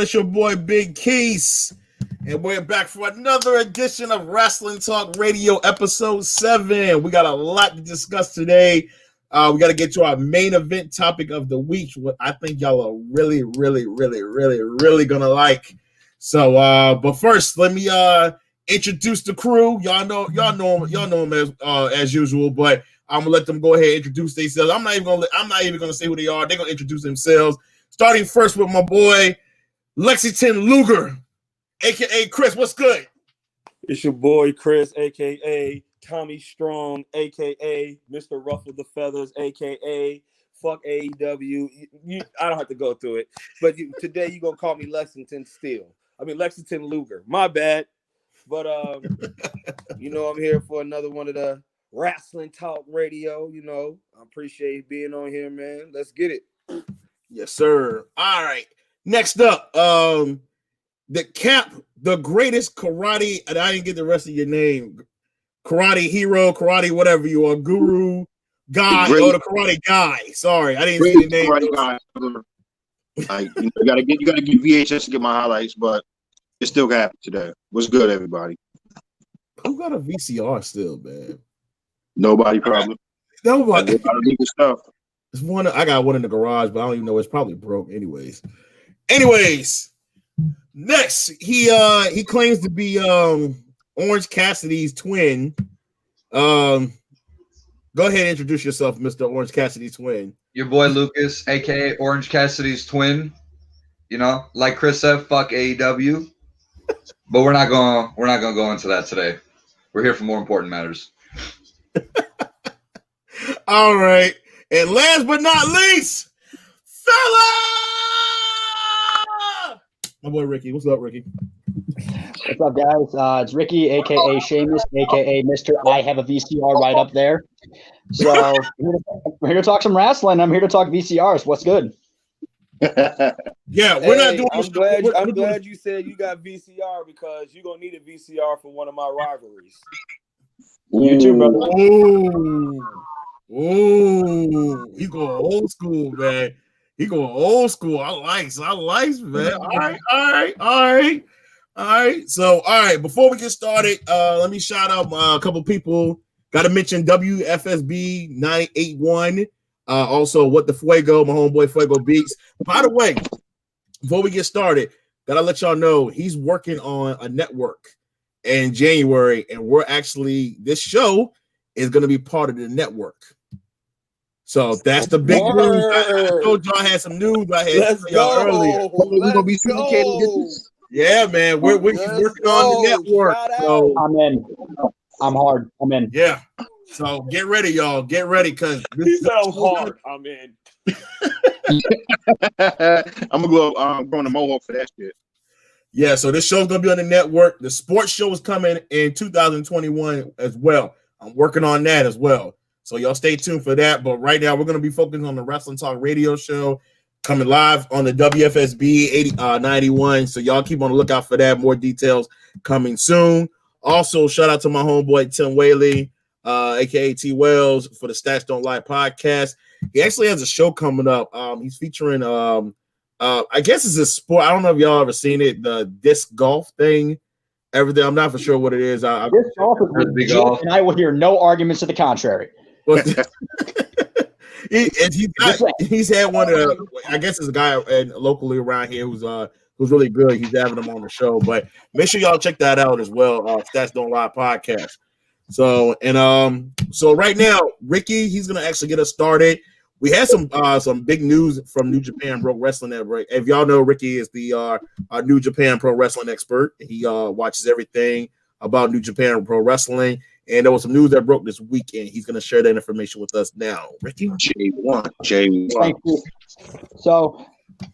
It's your boy Big Keys, and we're back for another edition of Wrestling Talk Radio, episode 7. We got a lot to discuss today. We got to get to our main event topic of the week, what I think y'all are really gonna like. So, but first, let me introduce the crew. Y'all know them as usual, but I'm gonna let them go ahead and introduce themselves. I'm not even gonna say who they are. They're gonna introduce themselves. Starting first with my boy Lexington Luger, aka Chris. What's good? It's your boy Chris, aka Tommy Strong, aka Mr. Ruffle the Feathers, aka fuck AEW. I don't have to go through it, but today you're gonna call me Lexington Luger. My bad, but I'm here for another one of the Wrestling Talk Radio. I appreciate being on here, man. Let's get it. Yes, sir. All right. Next up, the greatest karate, and I didn't get the rest of your name. Karate hero, karate whatever you are, guru, guy, the karate guy. Sorry, I didn't see the name. Karate guy. You gotta get VHS to get my highlights, but it still got happen today. What's good, everybody? Who got a VCR still, man? Nobody probably. Nobody. Legal stuff. It's one. I got one in the garage, but I don't even know. It's probably broke. Anyways, next he claims to be Orange Cassidy's twin. Go ahead and introduce yourself, Mr. Orange Cassidy's twin. Your boy Lucas, aka Orange Cassidy's twin. Like Chris said, fuck AEW. But we're not gonna go into that today. We're here for more important matters. All right. And last but not least, fella! My boy Ricky. What's up, Ricky? What's up, guys? It's Ricky, a.k.a. Sheamus, a.k.a. Mr. I have a VCR right up there. So we're here to talk some wrestling. I'm here to talk VCRs. What's good? Yeah, we're not doing. I'm glad you said you got VCR because you're going to need a VCR for one of my rivalries. You too, brother. Ooh, he going old school, man. He going old school. I like, man. All right. So, before we get started, let me shout out a couple people. Got to mention WFSB 981. Also, What the Fuego, my homeboy Fuego Beats. By the way, before we get started, gotta let y'all know he's working on a network in January, and this show is going to be part of the network. So that's the big news. I told y'all I had some news Let's go. Earlier. We're gonna be syndicating this. Yeah, man. We're working on the network. So I'm in. I'm hard. I'm in. Yeah. So get ready, y'all. Get ready, because he's so hard. I'm in. I'm gonna go growing a mohawk for that shit. Yeah, so this show's gonna be on the network. The sports show is coming in 2021 as well. I'm working on that as well. So y'all stay tuned for that. But right now, we're going to be focusing on the Wrestling Talk Radio show coming live on the WFSB 91. So y'all keep on the lookout for that. More details coming soon. Also, shout out to my homeboy Tim Whaley, a.k.a. T. Wells, for the Stats Don't Lie podcast. He actually has a show coming up. He's featuring, I guess it's a sport. I don't know if y'all ever seen it, the disc golf thing. Everything. I'm not for sure what it is. Disc golf is legit, and I will hear no arguments to the contrary. He's had one of I guess there's a guy locally around here who's really good. He's having him on the show, but make sure y'all check that out as well. Stats Don't Lie podcast. So right now, Ricky, he's gonna actually get us started. We had some big news from New Japan Pro Wrestling Network. If y'all know, Ricky is our New Japan Pro Wrestling expert. He watches everything about New Japan Pro Wrestling. And there was some news that broke this weekend. He's going to share that information with us now. Ricky? J1. Thank you. So,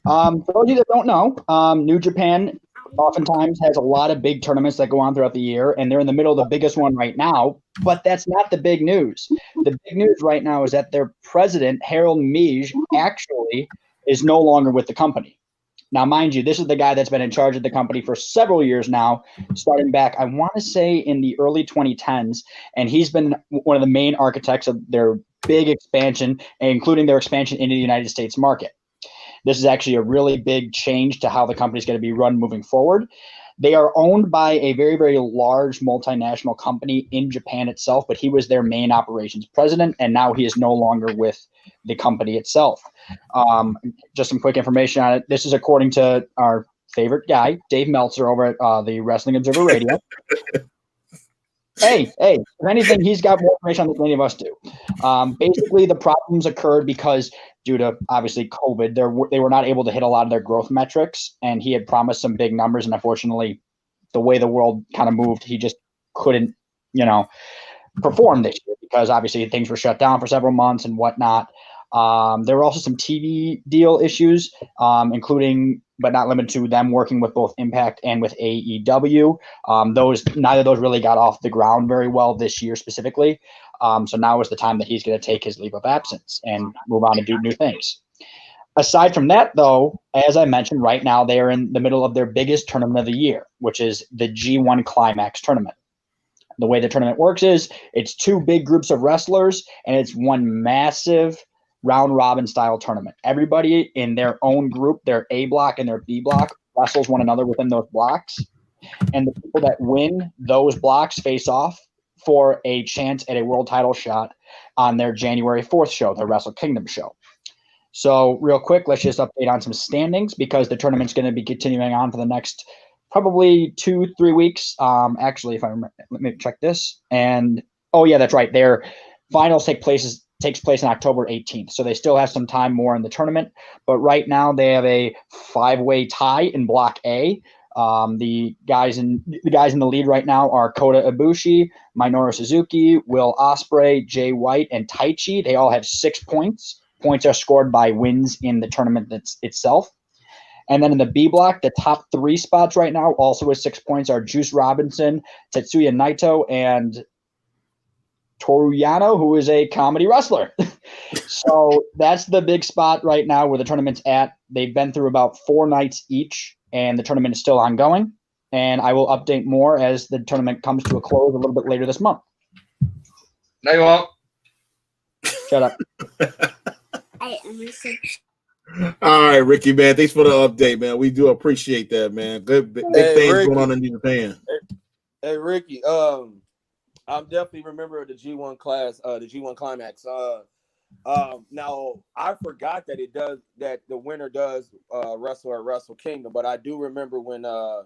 for those of you that don't know, New Japan oftentimes has a lot of big tournaments that go on throughout the year, and they're in the middle of the biggest one right now. But that's not the big news. The big news right now is that their president, Harold Meij, actually is no longer with the company. Now, mind you, this is the guy that's been in charge of the company for several years now, starting back, I want to say, in the early 2010s, and he's been one of the main architects of their big expansion, including their expansion into the United States market. This is actually a really big change to how the company is going to be run moving forward. They are owned by a very, very large multinational company in Japan itself, but he was their main operations president, and now he is no longer with the company itself. Just some quick information on it. This is according to our favorite guy, Dave Meltzer, over at the Wrestling Observer Radio. Hey, if anything, he's got more information on this than any of us do. Basically, the problems occurred because due to, obviously, COVID, they were not able to hit a lot of their growth metrics, and he had promised some big numbers, and unfortunately, the way the world kind of moved, he just couldn't, perform this year because, obviously, things were shut down for several months and whatnot. There were also some TV deal issues, including, but not limited to, them working with both Impact and with AEW. Neither of those really got off the ground very well this year specifically. So now is the time that he's going to take his leave of absence and move on and do new things. Aside from that, though, as I mentioned, right now they are in the middle of their biggest tournament of the year, which is the G1 Climax tournament. The way the tournament works is it's 2 big groups of wrestlers, and it's one massive round robin style tournament. Everybody in their own group, their A block and their B block, wrestles one another within those blocks. And the people that win those blocks face off for a chance at a world title shot on their January 4th show, their Wrestle Kingdom show. So real quick, let's just update on some standings because the tournament's going to be continuing on for the next probably 2-3 weeks. Actually, if I remember, let me check this. And yeah, that's right. Their finals takes place on October 18th. So they still have some time more in the tournament. But right now they have a 5-way tie in Block A. The guys in the lead right now are Kota Ibushi, Minoru Suzuki, Will Ospreay, Jay White, and Taichi. They all have 6 points. Points are scored by wins in the tournament itself. And then in the B block, the top 3 spots right now, also with 6 points, are Juice Robinson, Tetsuya Naito, and Toru Yano, who is a comedy wrestler. So that's the big spot right now where the tournament's at. They've been through about 4 nights each, and the tournament is still ongoing. And I will update more as the tournament comes to a close a little bit later this month. No, you won't. Shut up. All right, Ricky, man. Thanks for the update, man. We do appreciate that, man. Good big things Ricky, going on in Japan. Hey, Ricky. I'm definitely remember the G1 class, the G1 Climax. Now I forgot that that the winner does wrestle at Wrestle Kingdom, but I do remember when I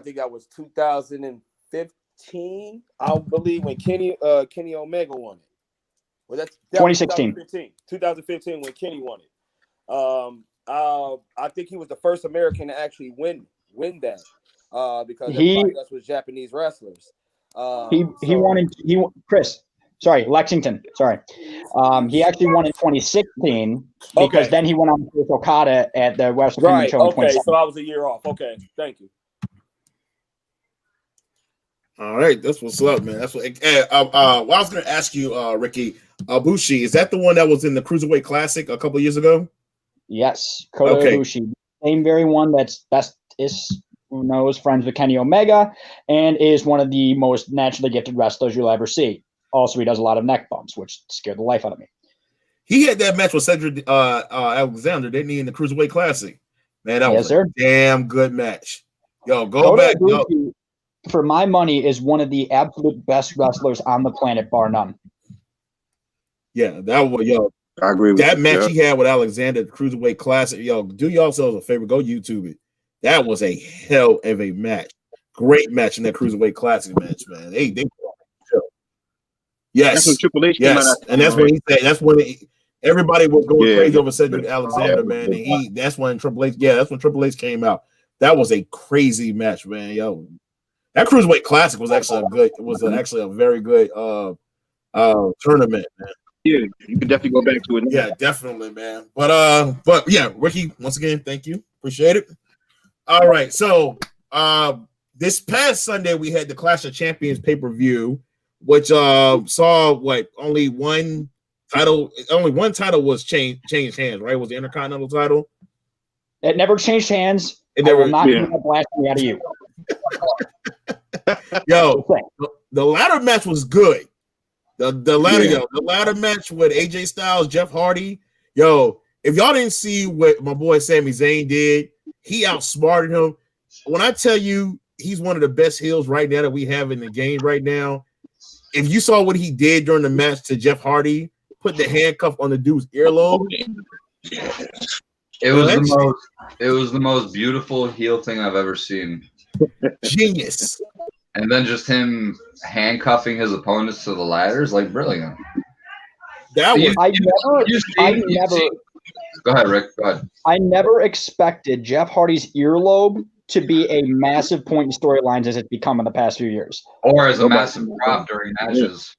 think that was 2015, I believe, when Kenny Omega won it. Well, that's 2016. 2015 when Kenny won it. I think he was the first American to actually win that because everybody else was Japanese wrestlers. He won Lexington. Sorry. He actually won in 2016 because then he went on with Okada at the Wrestle Kingdom show in 2017. So I was a year off. Okay, thank you. All right, that's what's up, man. That's what. I was going to ask you, Ricky, Ibushi, is that the one that was in the Cruiserweight Classic a couple of years ago? Yes, Kota Ibushi, same very one that's who knows, friends with Kenny Omega, and is one of the most naturally gifted wrestlers you'll ever see. Also, he does a lot of neck bumps, which scared the life out of me. He had that match with Cedric Alexander, didn't he, in the Cruiserweight Classic? Man, that was a damn good match. Yo, go back. Ibushi, for my money, is one of the absolute best wrestlers on the planet, bar none. Yeah, that was, I agree with that you, match he had with Alexander, the Cruiserweight Classic. Yo, do yourselves a favor, go YouTube it. That was a hell of a match. Great match in that Cruiserweight Classic match, man. They yes, that's when Triple H came out. And that's when he said everybody was going crazy over Cedric Alexander, man. And that's when Triple H came out. That was a crazy match, man. Yo, that Cruiserweight Classic was actually a very good tournament, man. Yeah, you can definitely go back to it. Yeah, definitely, man. But yeah, Ricky, once again, thank you. Appreciate it. All right, so this past Sunday we had the Clash of Champions pay-per-view, which saw only one title was changed hands, right? It was the Intercontinental title. It never changed hands. It never, I will not get that blasting out of you. Yo, the ladder match was good. The ladder match with AJ Styles, Jeff Hardy. Yo, if y'all didn't see what my boy Sami Zayn did, he outsmarted him. When I tell you he's one of the best heels right now that we have in the game right now, if you saw what he did during the match to Jeff Hardy, put the handcuff on the dude's earlobe. It was the most beautiful heel thing I've ever seen. Genius. And then just him handcuffing his opponents to the ladders, like brilliant. That was I never. Go ahead, Rick. Go ahead. I never expected Jeff Hardy's earlobe to be a massive point in storylines as it's become in the past few years. Or as a massive prop during matches.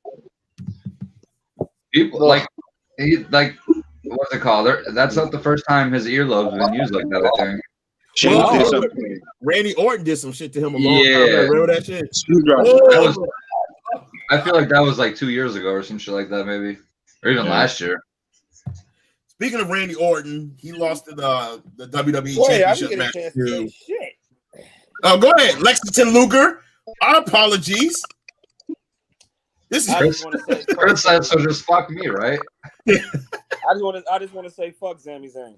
People like what's it called? That's not the first time his earlobe's been used like that, I think. Randy Orton did some shit to him a long time ago. Remember that shit? I feel like that was like 2 years ago or some shit like that, maybe. Or even last year. Speaking of Randy Orton, he lost in the WWE Championship match to. Oh, go ahead, Lexington Luger. Our apologies. This is Chris said, so just fuck me, right? I just want to say fuck Sami Zayn.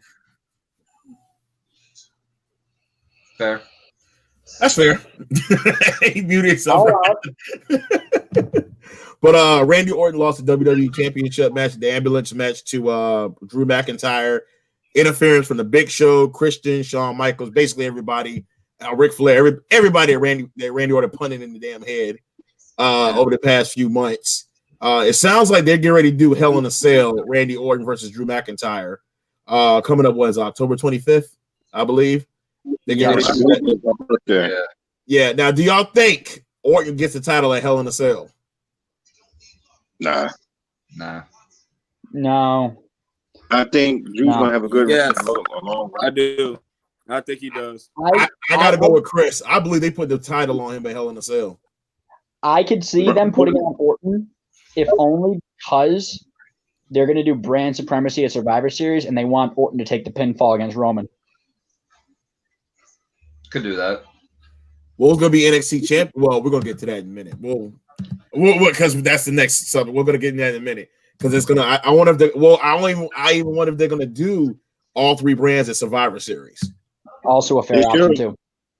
Fair. That's fair. He muted himself. But Randy Orton lost the WWE Championship match, the ambulance match to Drew McIntyre. Interference from the Big Show, Christian, Shawn Michaels, basically everybody. Ric Flair, everybody that Randy Orton punted in the damn head over the past few months. It sounds like they're getting ready to do Hell in a Cell, Randy Orton versus Drew McIntyre. Coming up was October 25th, I believe. They get ready to do that. Yeah. Now, do y'all think Orton gets the title at Hell in a Cell? Nah. No. I think Drew's gonna have a good I do. I think he does. I gotta go with Chris. I believe they put the title on him at Hell in a Cell. I could see them putting it on Orton, if only because they're going to do brand supremacy at Survivor Series, and they want Orton to take the pinfall against Roman. Could do that. Well, it's gonna be NXT champ. Well, we're gonna get to that in a minute. We'll because that's the next subject. We're gonna get into that in a minute because it's gonna. I wonder if I even wonder if they're gonna do all three brands at Survivor Series. Also a fair option too.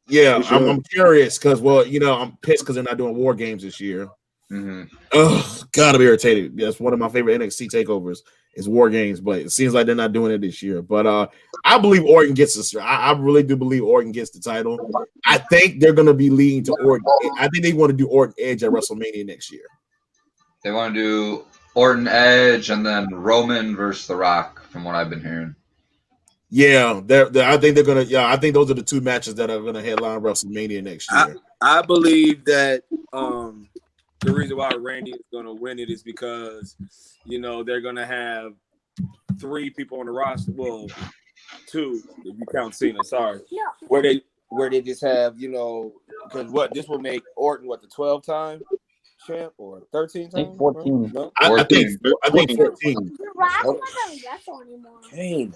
Yeah, I'm curious because I'm pissed because they're not doing War Games this year. Oh, God, I'm irritated. That's one of my favorite NXT takeovers is War Games, but it seems like they're not doing it this year. But I believe Orton gets this. I really do believe Orton gets the title. I think they're going to be leading to Orton. I think they want to do Orton Edge at WrestleMania next year. They want to do Orton Edge and then Roman versus The Rock, from what I've been hearing. Yeah, I think they're gonna. Yeah, I think those are the two matches that are gonna headline WrestleMania next year. I believe that the reason why Randy is gonna win it is because they're gonna have 3 people on the roster. Well, 2 if you count Cena. Sorry, where they just have because this will make Orton the 12-time champ or 13 times? 14. No? I think 14. Damn.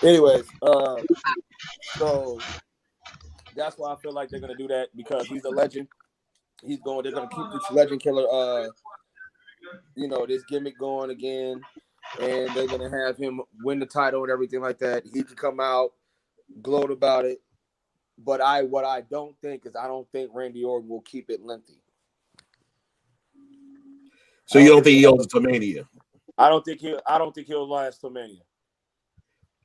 Anyways, so that's why I feel like they're gonna do that because he's a legend. They're gonna keep this legend killer, this gimmick going again, and they're gonna have him win the title and everything like that. He can come out, gloat about it. But what I don't think is I don't think Randy Orton will keep it lengthy. So you don't think he holds to Mania? I don't think he'll last till Mania.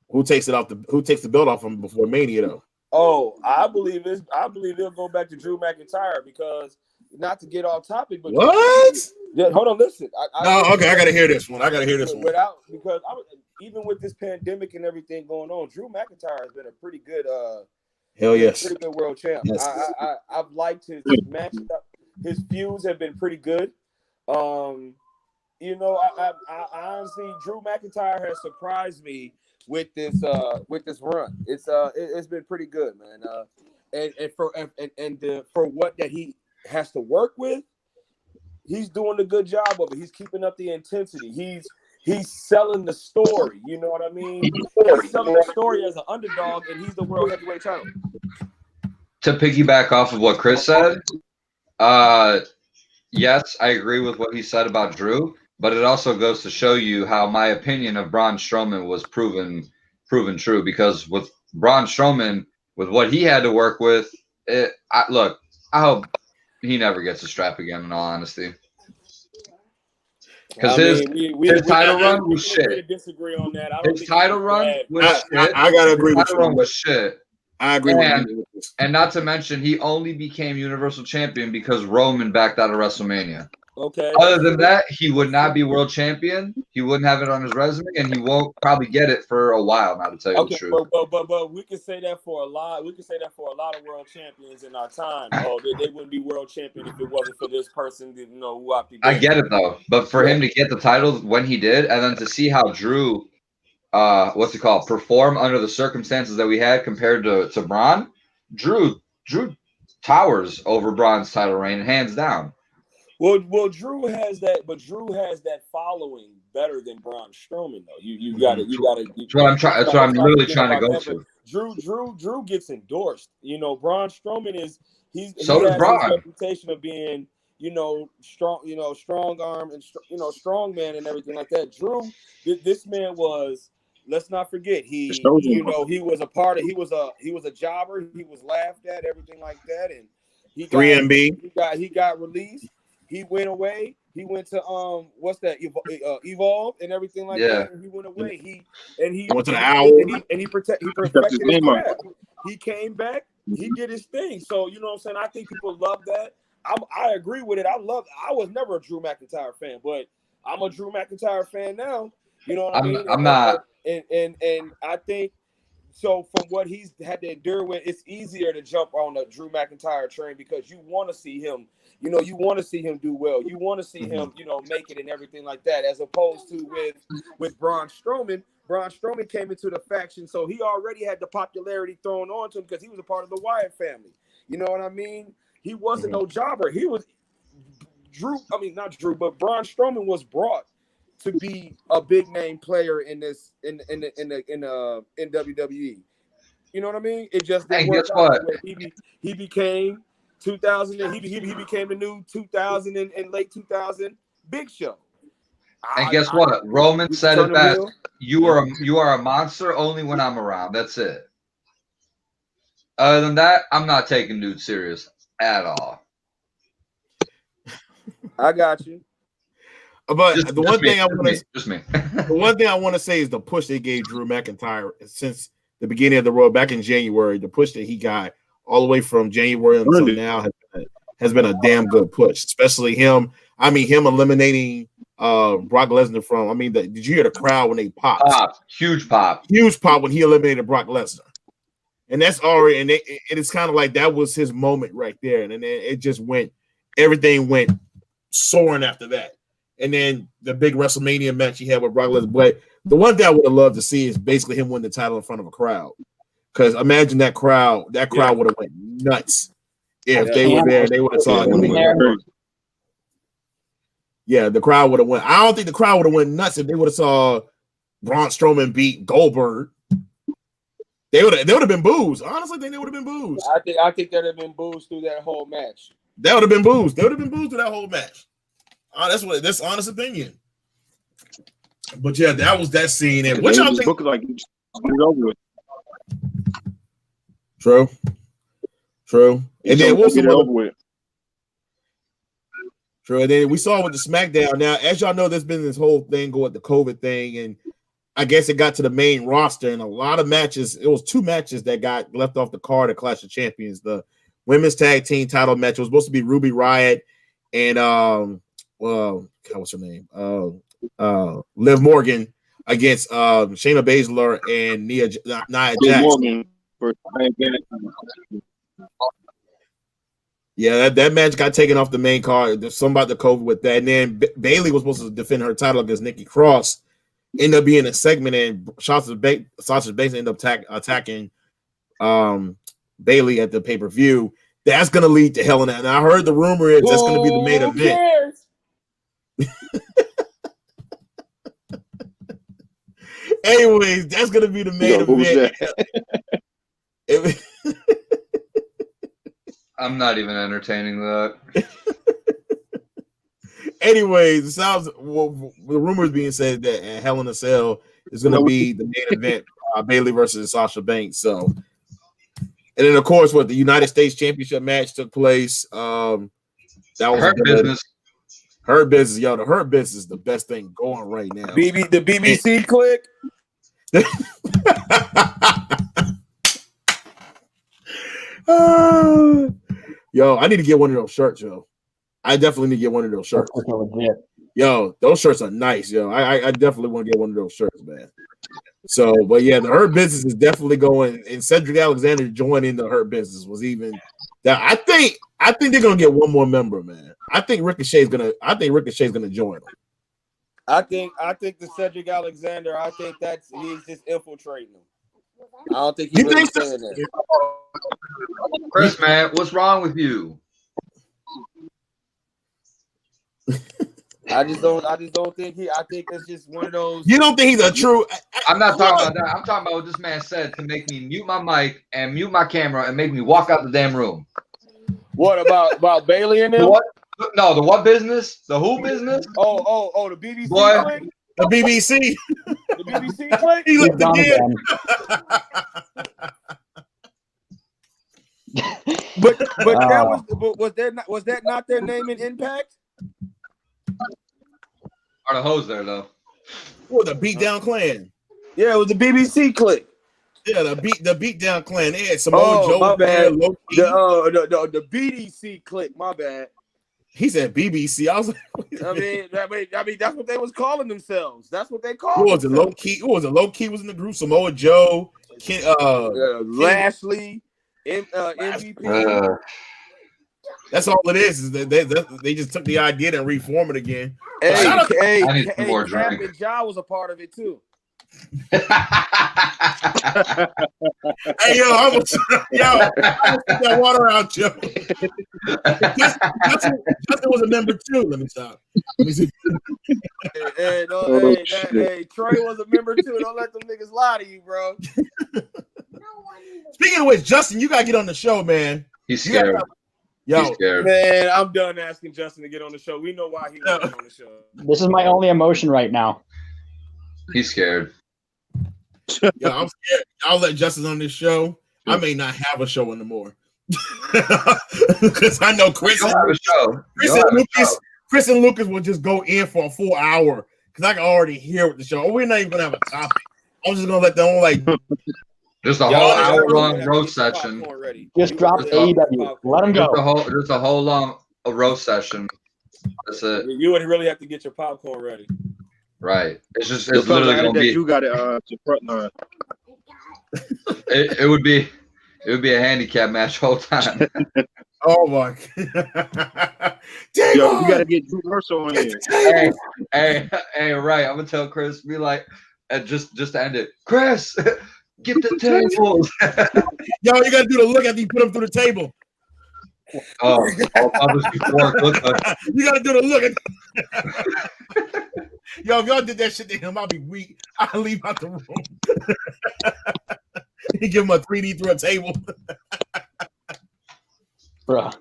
Who takes the belt off him before Mania though? Oh, I believe they'll go back to Drew McIntyre because not to get off topic, but what? Hold on, listen. I gotta hear this one. Even with this pandemic and everything going on, Drew McIntyre has been a pretty good hell yes, pretty good world champ. Yes. I've liked his match. His feuds have been pretty good. I honestly, Drew McIntyre has surprised me with this run. It's been pretty good, man. For what that he has to work with, he's doing a good job of it. He's keeping up the intensity. He's selling the story. You know what I mean? He's selling the story as an underdog, and he's the world heavyweight title. To piggyback off of what Chris said, yes, I agree with what he said about Drew. but it also goes to show you how my opinion of Braun Strowman was proven true, because with Braun Strowman, with what he had to work with, I hope he never gets a strap again, in all honesty. Because his title run was shit. Disagree on that. I don't his title run was shit. I gotta agree with you. you. Was shit. I agree with you. And not to mention, he only became Universal Champion because Roman backed out of WrestleMania. Okay. Other than that, he would not be world champion. He wouldn't have it on his resume, and he won't probably get it for a while now, to tell you the truth. But we can say that for a lot. We can say that for a lot of world champions in our time. Oh, they wouldn't be world champion if it wasn't for this person. I get it though, but for him to get the title when he did, and then to see how Drew, perform under the circumstances that we had compared to Braun, Drew towers over Braun's title reign, hands down. Well, Drew has that, but Drew has that following better than Braun Strowman, though. You got to. That's what I'm literally trying to go to. Drew gets endorsed. Braun Strowman so does Braun. His reputation of being, strong arm and strong man and everything like that. Drew, this man was. Let's not forget he was a part of. He was a jobber. He was laughed at, everything like that, and he got 3MB. He got released. He went away. He went to Evolve and everything like that. And he went away. He went to the Owl. He perfected his craft. He came back. He did his thing. So you know what I'm saying. I think people love that. I agree with it. I was never a Drew McIntyre fan, but I'm a Drew McIntyre fan now. You know what I mean? I'm not. And I think. So from what he's had to endure with, it's easier to jump on the Drew McIntyre train because you want to see him, you want to see him do well. You want to see him, make it and everything like that, as opposed to with Braun Strowman. Braun Strowman came into the faction, so he already had the popularity thrown on to him because he was a part of the Wyatt family. You know what I mean? He wasn't no jobber. He was not Drew, but Braun Strowman was brought to be a big name player in WWE. You know what I mean? It just didn't work out. He became 2000. He became the new 2000 and late 2000 Big Show. And guess what? Roman said it best. You are a monster only when I'm around. That's it. Other than that, I'm not taking dude serious at all. I got you. But the one thing I want to say is the push they gave Drew McIntyre since the beginning of the Royal back in January. The push that he got all the way from January until now has been a damn good push. Especially him. Him eliminating Brock Lesnar from. Did you hear the crowd when they popped? Huge pop when he eliminated Brock Lesnar. And that's already, and it's kind of like that was his moment right there. And then it just everything went soaring after that. And then the big WrestleMania match he had with Brock Lesnar. But the one thing I would have loved to see is basically him win the title in front of a crowd. Because imagine that crowd would have went nuts if they were there. They would have saw him. Yeah, the crowd would have went. I don't think the crowd would have went nuts if they would have saw Braun Strowman beat Goldberg. They would have been boos. Honestly, I think they would have been boos. I think they'd have been boos through that whole match. That would have been boos. They would have been boos through that whole match. That's honest opinion. But yeah, that was that scene. And what y'all think? Over with. True. And then we'll see over with. True. And then we saw with the SmackDown. Now, as y'all know, there's been this whole thing going with the COVID thing, and I guess it got to the main roster, and a lot of matches. It was 2 matches that got left off the card at Clash of Champions. The women's tag team title match was supposed to be Ruby Riott and what's her name? Liv Morgan against Shayna Baszler and Nia Jax. Yeah, that match got taken off the main card. There's something about the COVID with that. And then Bayley was supposed to defend her title against Nikki Cross. Ended up being a segment, and Sasha Banks ended up attacking Bayley at the pay-per-view. That's going to lead to Hell in a Cell. And I heard the rumor is that's going to be the main event. Anyways, that's going to be the main event. I'm not even entertaining that. Anyways, it sounds the rumors being said that Hell in a Cell is going to be the main event, Bayley versus Sasha Banks. So, and then of course, the United States Championship match took place. That was Hurt Business. Hurt Business, yo, the Hurt Business is the best thing going right now. The BBC click. Yo, I need to get one of those shirts, yo. I definitely need to get one of those shirts. Legit. Yo, those shirts are nice, yo. I definitely want to get one of those shirts, man. So, but yeah, the Hurt Business is definitely going, and Cedric Alexander joining the Hurt Business was even that. I think they're gonna get one more member, man. I think Ricochet's gonna join them. I think the Cedric Alexander. I think he's just infiltrating them. I don't think he's really saying that. Chris, man, what's wrong with you? I just don't think I think it's just one of those. You don't think he's a true? I'm not talking about that. I'm talking about what this man said to make me mute my mic and mute my camera and make me walk out the damn room. What about Bayley and them? What? No, the what business? The who business? Oh, the BBC Boy. click? The BBC. The BBC click? He looked again. But was that not their name in Impact? Are the hoes there though? Oh, the Beatdown Clan. Yeah, it was the BBC click. Yeah, the Beatdown Clan. They had Samoa Joe. My bad. Low-key. The BDC click. My bad. He said BBC. I was like, I mean, that's what they was calling themselves. That's what they called. who was it? Low key. Who was it? Low key was in the group. Samoa Joe, Lashley, MVP. That's all it is that they just took the idea and reform it again. Hey, I need some more drink. Captain Ja was a part of it too. Hey, yo, I almost took that water out, Joe. Justin was a member too. Let me stop. Let me see. Hey, Trey was a member too. Don't let them niggas lie to you, bro. Speaking of which, Justin, you gotta get on the show, man. He's scared. Yo, He's scared. Man, I'm done asking Justin to get on the show. We know why he was on the show. This is my only emotion right now. He's scared. yo, I'm scared. I'll let Justin on this show. I may not have a show anymore because I know Chris and Lucas will just go in for a full hour because I can already hear what the show. We're not even gonna have a topic. I'm just gonna let them like. Just a whole hour-long roast session. Just drop AEW. Let them go. Just a whole long roast session. That's it. You would really have to get your popcorn ready. Right. It's literally gonna be. You got it to front line. It would be a handicap match whole time. Oh my! Yo, you gotta get Drew Mercer on here. hey, right. I'm gonna tell Chris. Be like, just to end it, Chris. Get the tables. Yo, you gotta do the look after you put them through the table. Oh, before. You gotta do the look. Yo, if y'all did that shit to him, I'll be weak. I'll leave out the room. He give him a 3D through a table. Bruh.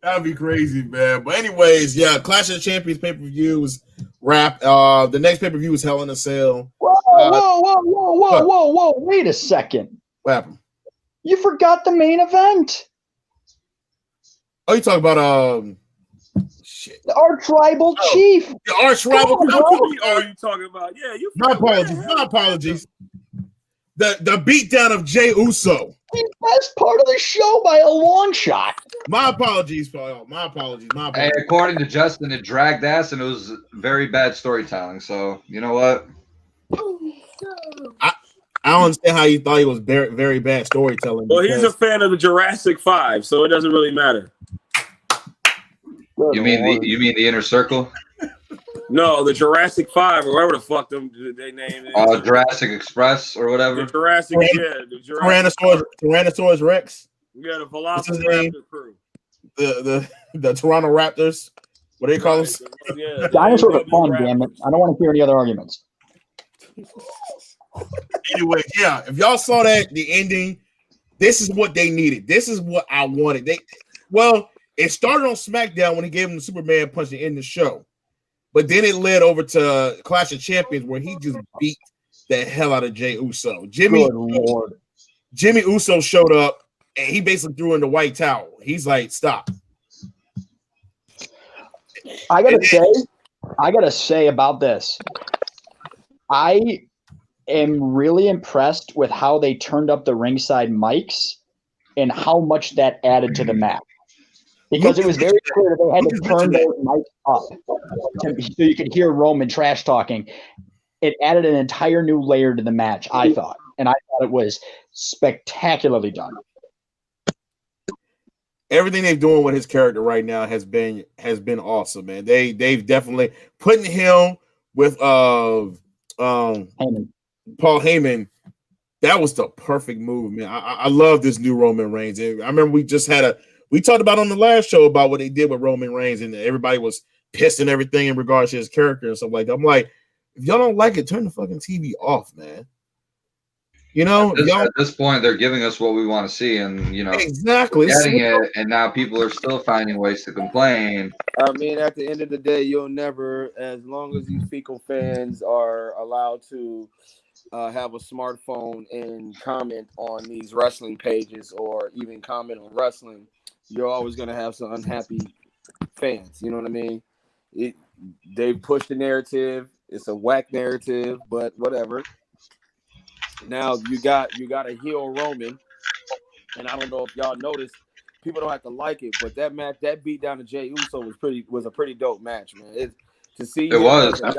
That'd be crazy, man. But anyways, yeah, Clash of the Champions pay-per-view was wrapped. The next pay-per-view is Hell in a Cell. Whoa. Wait a second. What happened? You forgot the main event. Oh, you talking about shit. Our tribal chief. The arch rival. What are you talking about? Yeah, you. My apologies. The beatdown of Jey Uso. The best part of the show by a long shot. My apologies, Paul. My apologies. Hey, according to Justin, it dragged ass and it was very bad storytelling. So you know what? I don't understand how you thought he was very, very bad storytelling. Well, he's a fan of the Jurassic 5, so it doesn't really matter. You mean the Inner Circle? No, the Jurassic 5 or whatever the fuck they named it. Jurassic Express or whatever. The Jurassic, the Jurassic Tyrannosaurus Rex. Yeah, the Velociraptor crew. The Toronto Raptors. What do they call them? Yeah, dinosaurs are fun, damn it. I don't want to hear any other arguments. Anyway, yeah, if y'all saw that, the ending, this is what they needed. This is what I wanted. It started on SmackDown when he gave him the Superman punch to end the show. But then it led over to Clash of Champions where he just beat the hell out of Jey Uso. Jimmy Uso showed up and he basically threw in the white towel. He's like, stop. I gotta say about this. I am really impressed with how they turned up the ringside mics and how much that added to the match. Because it was very clear that they had to turn those mics up so you could hear Roman trash talking. It added an entire new layer to the match, I thought. And I thought it was spectacularly done. Everything they're doing with his character right now has been awesome, man. They've definitely putting him with Paul Heyman. That was the perfect move, man. I love this new Roman Reigns. I remember we talked about on the last show about what they did with Roman Reigns, and everybody was pissed and everything in regards to his character and stuff like that. I'm like, if y'all don't like it, turn the fucking TV off, man. You know, at this point, they're giving us what we want to see, and exactly getting it. And now people are still finding ways to complain. I mean, at the end of the day, you'll never, as long as these fecal fans are allowed to have a smartphone and comment on these wrestling pages or even comment on wrestling, you're always going to have some unhappy fans. You know what I mean? They push the narrative. It's a whack narrative, but whatever. Now you got a heel Roman, and I don't know if y'all noticed, people don't have to like it, but that match, that beat down to Jey Uso was a pretty dope match, man.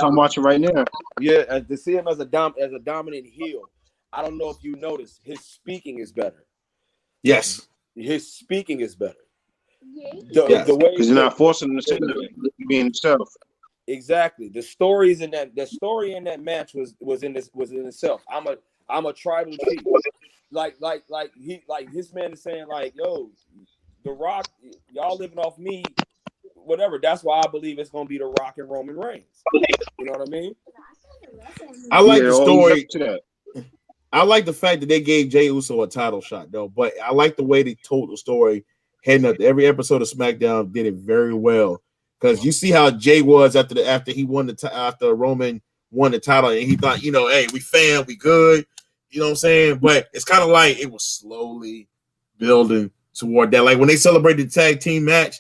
I'm watching right now. Yeah, to see him as a dominant heel. I don't know if you noticed, his speaking is better. Yes, his speaking is better. The way because you're not forcing him to be himself. Exactly. The story in that match was in itself. I'm a tribal chief. Like his man is saying, like, yo, The Rock, y'all living off me, whatever. That's why I believe it's gonna be The Rock and Roman Reigns. You know what I mean? I like the story. I like the fact that they gave Jey Uso a title shot, though. But I like the way they told the story heading up. Every episode of SmackDown did it very well. Because you see how Jay was after Roman won the title, and he thought, hey, we good, you know what I'm saying? But it's kind of like it was slowly building toward that. Like when they celebrated the tag team match,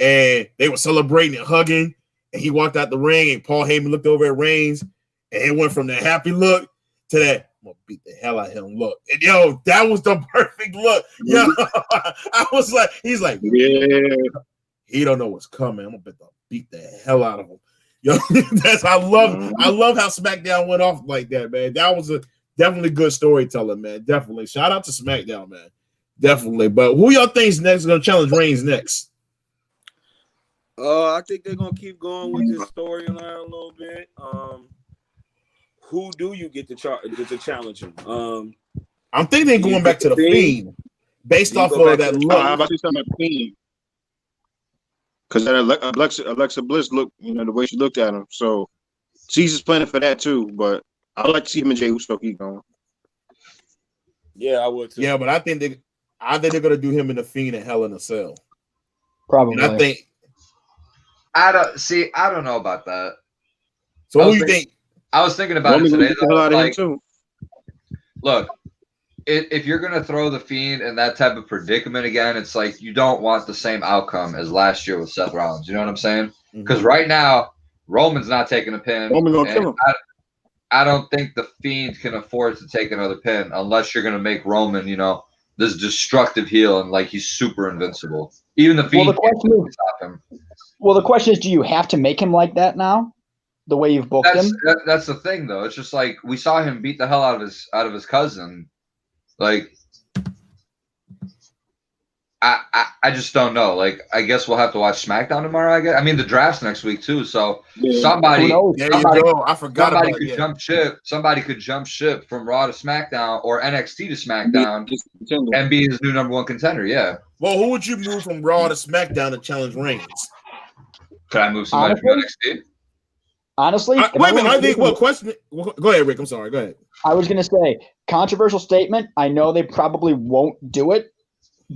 and they were celebrating and hugging, and he walked out the ring, and Paul Heyman looked over at Reigns, and it went from that happy look to that I'm gonna beat the hell out of him look. And that was the perfect look. I was like, he's like, yeah. He don't know what's coming. I'm gonna beat the hell out of him. I love how SmackDown went off like that, man. That was definitely good storytelling, man. Definitely. Shout out to SmackDown, man. Definitely. But who y'all think's next gonna challenge Reigns next? I think they're gonna keep going with this storyline a little bit. Who do you get to challenge him? I'm thinking they're going back to the Fiend based off of that look. How about you talking about the Fiend? Because that Alexa Bliss look, the way she looked at him. So Caesar's planning for that too. But I'd like to see him and Jey Uso keep going. Yeah, I would too. Yeah, but I think they're gonna do him in the Fiend and Hell in a Cell. Probably. And I think I don't know about that. So who do you think? I was thinking about it today. Though, look, if you're gonna throw the Fiend in that type of predicament again, it's like you don't want the same outcome as last year with Seth Rollins. You know what I'm saying? Because right now Roman's not taking a pin. Roman's gonna kill him. I don't think the Fiend can afford to take another pin unless you're gonna make Roman, this destructive heel and like he's super invincible. Even the Fiend can't stop him. Well, the question is, do you have to make him like that now? The way you've booked him? That's the thing, though. It's just like we saw him beat the hell out of his cousin. Like, I just don't know. Like, I guess we'll have to watch SmackDown tomorrow. I guess. I mean, the draft's next week too. So somebody I forgot somebody about could it. jump ship. Somebody could jump ship from Raw to SmackDown or NXT to SmackDown and be his new number one contender. Yeah. Well, who would you move from Raw to SmackDown to challenge Reigns? Could I move somebody from NXT? Honestly, wait a minute. I think question. Go ahead, Rick. I'm sorry. Go ahead. I was going to say, controversial statement. I know they probably won't do it,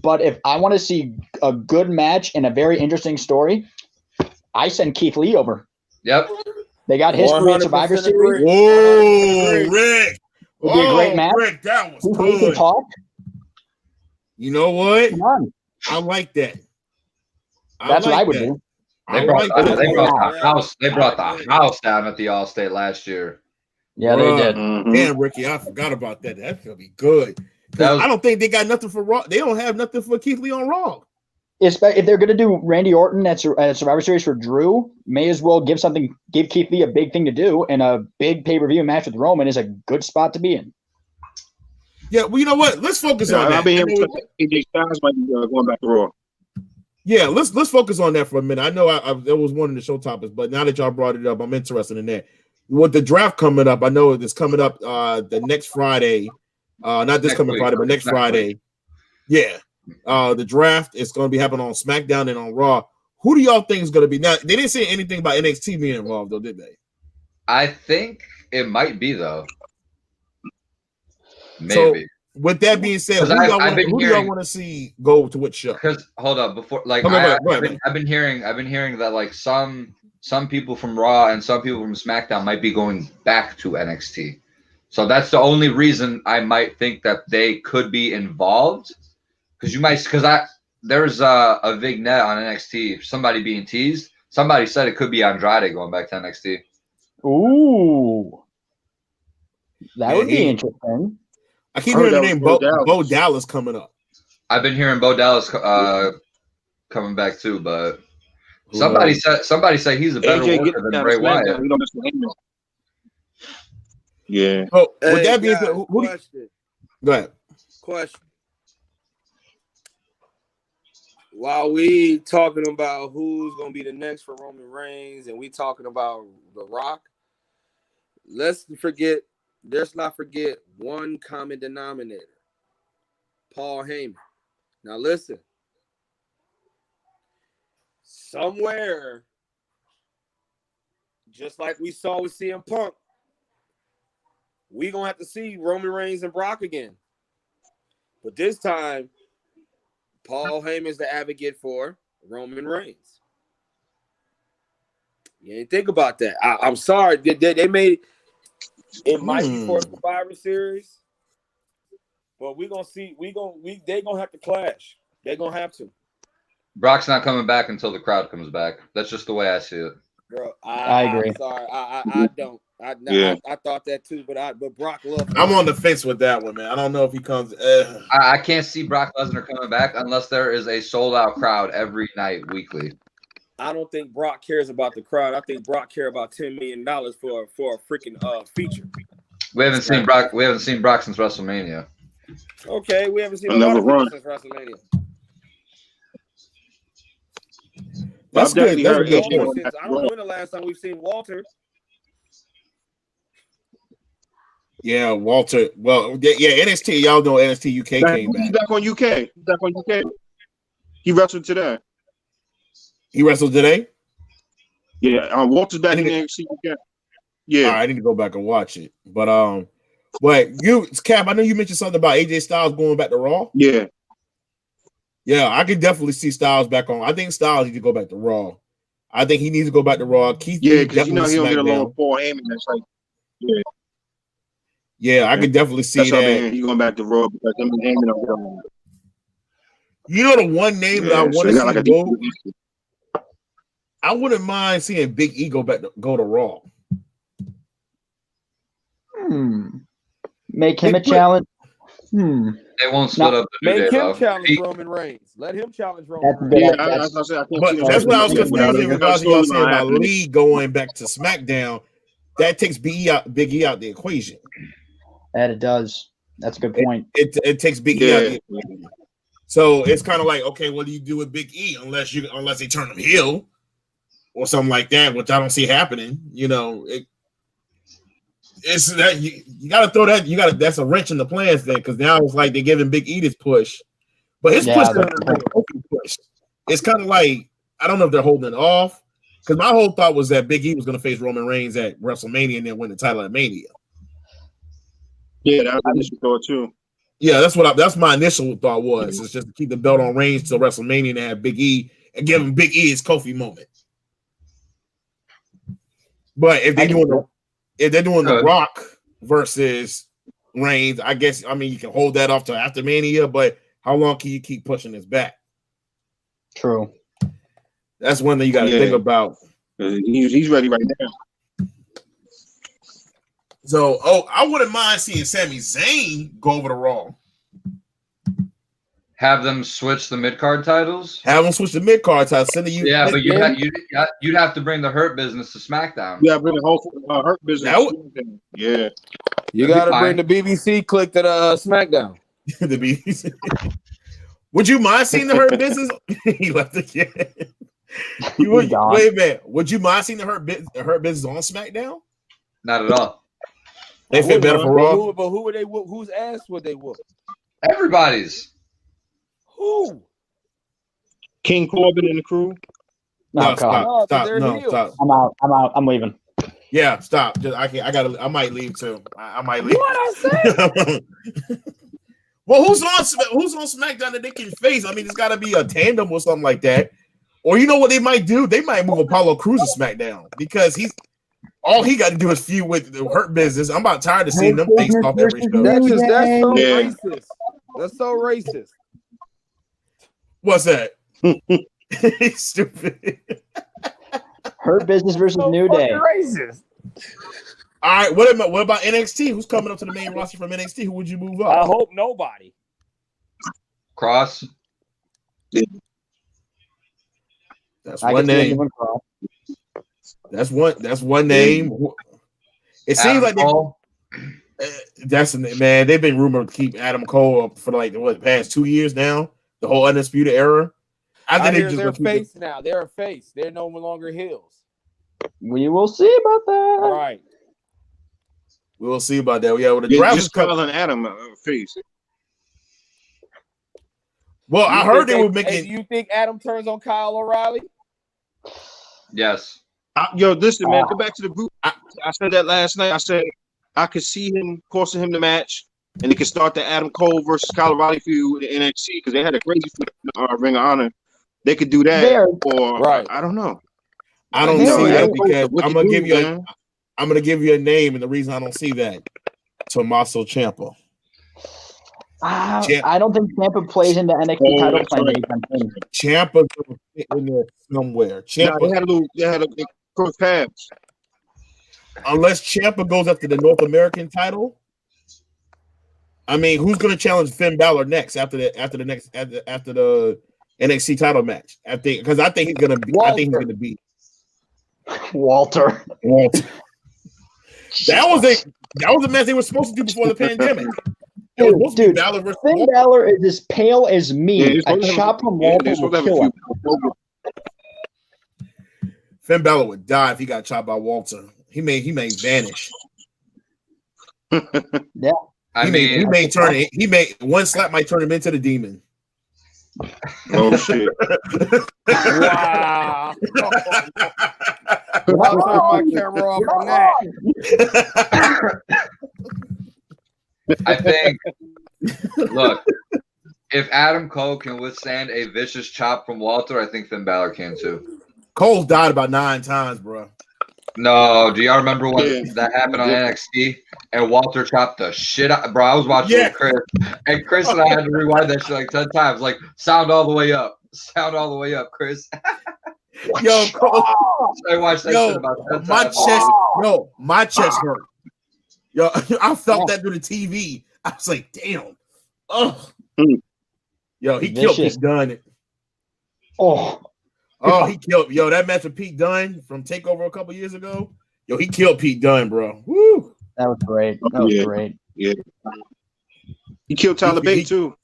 but if I want to see a good match and a very interesting story, I send Keith Lee over. Yep. They got history at 100% Survivor agree. Series. Whoa, Rick. It'd be a great match. Rick, that was Who can good. talk? You know what? Come on. I like that. That's what I would do. They brought the house down at the All-State last year. Yeah, they did. Mhm. Damn, Ricky, I forgot about that. That's gonna be good. I don't think they got nothing for Raw. They don't have nothing for Keith Lee on Raw. If they're going to do Randy Orton at Survivor Series for Drew, may as well give Keith Lee a big thing to do, and a big pay-per-view match with Roman is a good spot to be in. Yeah, well, you know what? Let's focus on that. I've been hearing AJ Styles might be going back to Raw. Yeah, let's focus on that for a minute. I know there was one of the show topics, but now that y'all brought it up, I'm interested in that. With the draft coming up, I know it's coming up the next Friday. Not this coming Friday, but next Friday. Yeah. The draft is going to be happening on SmackDown and on Raw. Who do y'all think is going to be? Now, they didn't say anything about NXT being involved, though, did they? I think it might be, though. Maybe. So, with that being said, who do y'all want to see go to which show? Because hold up, before I've been hearing that like some people from Raw and some people from SmackDown might be going back to NXT. So that's the only reason I might think that they could be involved. There's a vignette on NXT, somebody being teased. Somebody said it could be Andrade going back to NXT. Ooh, that would be interesting. I keep hearing the name Bo Dallas coming up. I've been hearing Bo Dallas coming back too, but somebody said he's a better worker than Bray Wyatt. Yeah. Oh, with that being said, go ahead. Question. While we talking about who's gonna be the next for Roman Reigns, and we talking about The Rock, let's not forget one common denominator: Paul Heyman. Now listen, somewhere, just like we saw with CM Punk, we gonna have to see Roman Reigns and Brock again, but this time, Paul Heyman's the advocate for Roman Reigns. You ain't think about that. I'm sorry. They made it might be for a Survivor Series, but we gonna see. They gonna have to clash. They're gonna have to. Brock's not coming back until the crowd comes back. That's just the way I see it. Bro, I agree. I'm sorry. I don't. I thought that too, but Brock loves. I'm on the fence with that one, man. I don't know if he comes. I can't see Brock Lesnar coming back unless there is a sold out crowd every night, weekly. I don't think Brock cares about the crowd. I think Brock cares about $10 million for a freaking feature. We haven't seen Brock. We haven't seen Brock since WrestleMania. Okay, we haven't seen another run since WrestleMania. That's good. That's a good point. I don't know when the last time we've seen Walter. Yeah, Walter. Well, yeah, NXT. Y'all know NXT UK came back. He's back on UK. He's back on UK. He wrestled today. He wrestled today? Yeah, Walter's back in NXT UK. Yeah. All right, I need to go back and watch it. But Cap, I know you mentioned something about AJ Styles going back to Raw. Yeah. Yeah, I could definitely see Styles back on. I think Styles needs to go back to Raw. I think he needs to go back to Raw. Keith, yeah, because he don't get along with Paul Heyman. That's like, yeah. Yeah, I could definitely see that. He's going back to Raw because him and Heyman don't get along. You know the one name that I want to see go? I wouldn't mind seeing Big E go to Raw. Make him a challenge. They won't split up the New Day. Make him challenge Roman Reigns. Let him challenge Roman Reigns. But that's what I was confused in regards to y'all saying about Lee going back to SmackDown. That takes Big E out the equation. That it does. That's a good point. It takes Big E out the equation. So it's kind of like, okay, what do you do with Big E unless they turn him heel or something like that, which I don't see happening. You know, it's that you got to throw that. That's a wrench in the plans thing because now it's like they're giving Big E this push, but his push is like a push. It's kind of like I don't know if they're holding it off because my whole thought was that Big E was going to face Roman Reigns at WrestleMania and then win the title at Mania. Yeah, that was my initial thought too. Yeah, that's my initial thought was. It's just to keep the belt on Reigns till WrestleMania and have Big E and give him Big E his Kofi moment. But if they're doing the Good. Rock versus Reigns, I guess you can hold that off to after Mania. But how long can you keep pushing this back? True. That's one thing you got to think about. He's ready right now. So, I wouldn't mind seeing Sami Zayn go over to Raw. Have them switch the mid-card titles? Have them switch the mid-card titles. Yeah, but you'd have to bring the Hurt Business to SmackDown. Yeah, bring the whole Hurt Business. Yeah. You got to bring the BBC click to the SmackDown. The BBC. Would you mind seeing the Hurt Business? He left again. Wait a minute. Would you mind seeing the Hurt Business on SmackDown? Not at all. They fit better for Raw. But who would they whoop? Whose ass would they whoop? Everybody's. Who? King Corbin and the crew. No, stop. I'm out. I'm leaving. Yeah, stop. I might leave too. I might leave. What I said? Well, who's on SmackDown that they can face? There's got to be a tandem or something like that. Or you know what they might do? They might move Apollo Crews to SmackDown because all he got to do is feud with the Hurt Business. I'm about tired of seeing them face off every show. That's so racist. That's so racist. What's that? He's stupid. Hurt Business versus New Day. Racist. All right, what about NXT? Who's coming up to the main roster from NXT? Who would you move up? I hope nobody. Cross. That's one name. That's one name. It seems like they've been rumored to keep Adam Cole up for the past 2 years now. The whole Undisputed Era. I think they're face now. They're a face. They're no longer heels. We will see about that. Right. We will see about that. Yeah, with the draft just calling Adam face. Well, I heard they were making. Do you think Adam turns on Kyle O'Reilly? Yes. Listen, man. Go back to the group. I said that last night. I said I could see him costing him the match, and they could start the Adam Cole versus Kyle O'Reilly feud in NXT because they had a crazy Ring of Honor. They could do that, I don't know. I don't see that because I'm gonna give you a name, and the reason I don't see that, Tommaso Ciampa. I don't think Ciampa plays into NXT title plan. Ciampa's gonna fit in there somewhere. They had a cross paths. Unless Ciampa goes after the North American title, who's gonna challenge Finn Balor next after the NXT title match? I think he's gonna beat Walter. That was a match they were supposed to do before the pandemic. Dude, Finn Balor is as pale as me. A chop from Walter will kill him. Finn Balor would die if he got chopped by Walter. He may vanish. Yeah. He may one slap might turn him into the demon. Oh shit! Wow! I'll turn my camera off on that. I think. Look, if Adam Cole can withstand a vicious chop from Walter, I think Finn Balor can too. Cole's died about 9 times, bro. No, do y'all remember when that happened on NXT and Walter chopped the shit out? Bro, I was watching with Chris, and Chris and I had to rewind that shit like 10 times. Like, sound all the way up, Chris. Yo, Cole, I watched that shit about 10 times. My chest hurt. Yo, I felt that through the TV. I was like, damn. Oh, yo, he killed Pete Dunne. He killed. Yo, that match with Pete Dunne from TakeOver a couple years ago. Yo, he killed Pete Dunne, bro. Woo. That was great. Great. Yeah. He killed Tyler Bate too.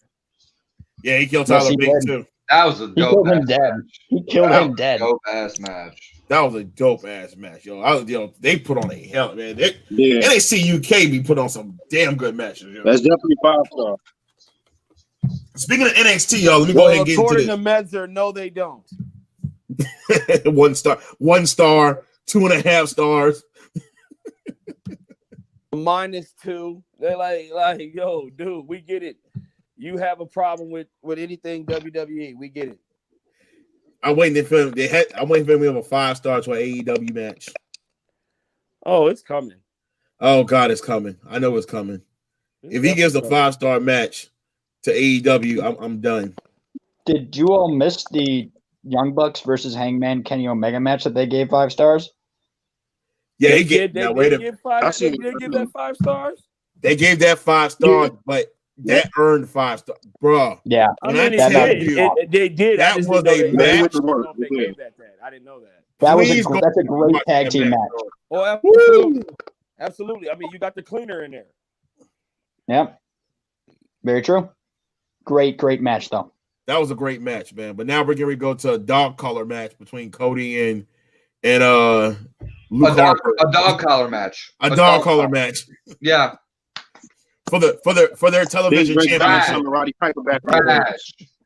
Yeah, he killed Tyler Bate too. That was a dope ass match. He killed him dead. Dope ass match. That was a dope ass match, yo. They put on a hell, man. NXT UK be put on some damn good matches. Yo. That's definitely 5-star. Speaking of NXT, y'all, let me go ahead and get into this. According to Medzer, no, they don't. 1 star, 2.5 stars. -2. They're like, yo, dude, we get it. You have a problem with anything WWE. We get it. I'm waiting for them to have a 5-star to an AEW match. Oh, it's coming. Oh God, it's coming. I know it's coming. If he gives a 5-star match to AEW, I'm done. Did you all miss the Young Bucks versus Hangman Kenny Omega match that they gave 5 stars? Yeah, They he did. get. They did give 5. They did give that 5 stars. They gave that 5 stars, but that earned 5 stars, bro. Yeah, I mean, I tell you, they did. that was a match. They gave that. I didn't know that. That's a great tag team match. Oh, absolutely. Absolutely. I mean, you got the cleaner in there. Yep. Very true. Great match, though. That was a great match, man. But now we're going to go to a dog collar match between Cody and Luke Harper. A dog collar match. A dog collar match. Yeah. For their television championship. Roddy Piper back.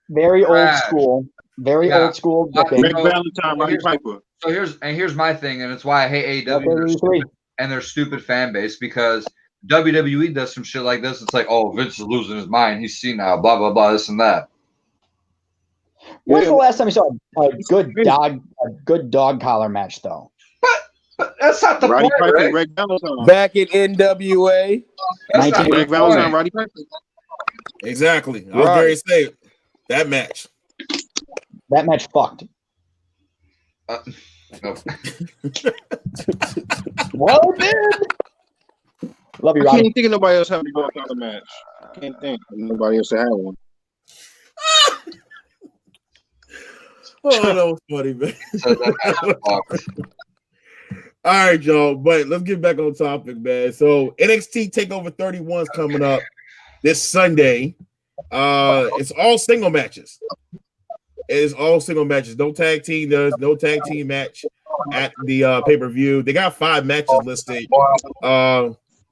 Very old school. Very old school. Greg Valentine, Roddy Piper. So here's my thing, and it's why I hate AEW and their stupid fan base, because WWE does some shit like this. It's like, oh, Vince is losing his mind. He's seen now, blah blah blah, this and that. When's the last time you saw a good dog collar match, though? But that's not the Roddy point, Piper, right? Greg Valentine. Back in NWA. Greg Valentine, Roddy Piper. Exactly. I was going to say that match. That match fucked. No. Well, man. Love you, I Roddy. can't think of nobody else having a dog collar match. I can't think of nobody else that had one. Oh, that was funny, man. All right, y'all. But let's get back on topic, man. So NXT TakeOver 31 is coming up this Sunday. It's all single matches. It's all single matches. No tag team does. No tag team match at the pay-per-view. They got 5 matches listed.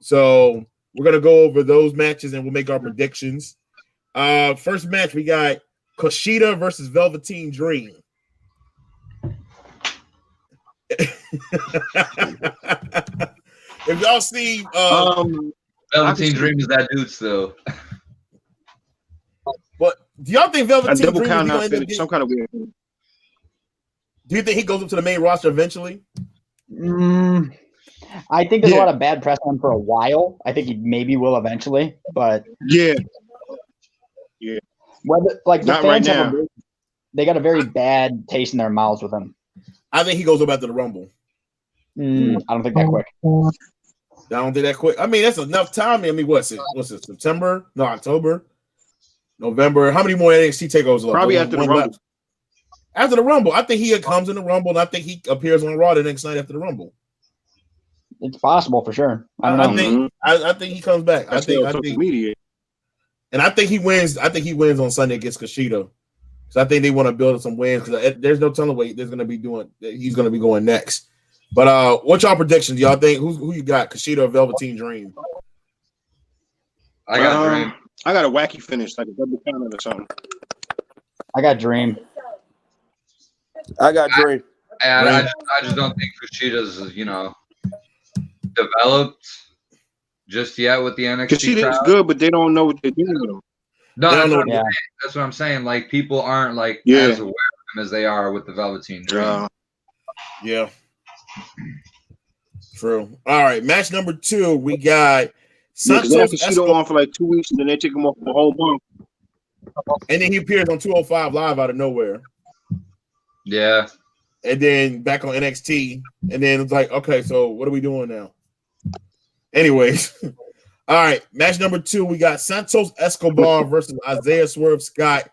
So we're gonna go over those matches and we'll make our predictions. First match we got Kushida versus Velveteen Dream. If y'all see Velveteen Dream is that dude still. But do y'all think Velveteen double Dream count is out finish, some kind of weird thing. Do you think he goes up to the main roster eventually? I think there's a lot of bad press on him for a while. I think he maybe will eventually, but yeah. Whether like the Not right fans have they got a very bad taste in their mouths with him. I think he goes up after the Rumble. I don't think that quick. I don't think that quick. I mean, that's enough time. I mean, what's it? September? No, October, November. How many more NXT takeovers left? Probably after the Rumble. Left. After the Rumble, I think he comes in the Rumble, and I think he appears on Raw the next night after the Rumble. It's possible for sure. I don't know. I think he comes back. I think media. And I think he wins. I think he wins on Sunday against Kushida. So I think they want to build some wins because there's no telling what he's going to be doing. He's going to be going next. But what's y'all predictions? Y'all think who you got? Kushida or Velveteen Dream? I got Dream. I got a wacky finish, like a double counter or something. I got Dream. I got Dream. I just don't think Kushida's developed just yet with the NXT. Kushida's good, but they don't know what they're doing with him. No, that's what I'm saying. Like people aren't as aware of him as they are with the Velveteen Dream. Yeah. True. All right, match number 2, we got Santos Kushida on for like 2 weeks, and then they take him off for a whole month. And then he appears on 205 Live out of nowhere. Yeah. And then back on NXT, and then it's like, okay, so what are we doing now? Anyways, all right, match number 2, we got Santos Escobar versus Isaiah Swerve Scott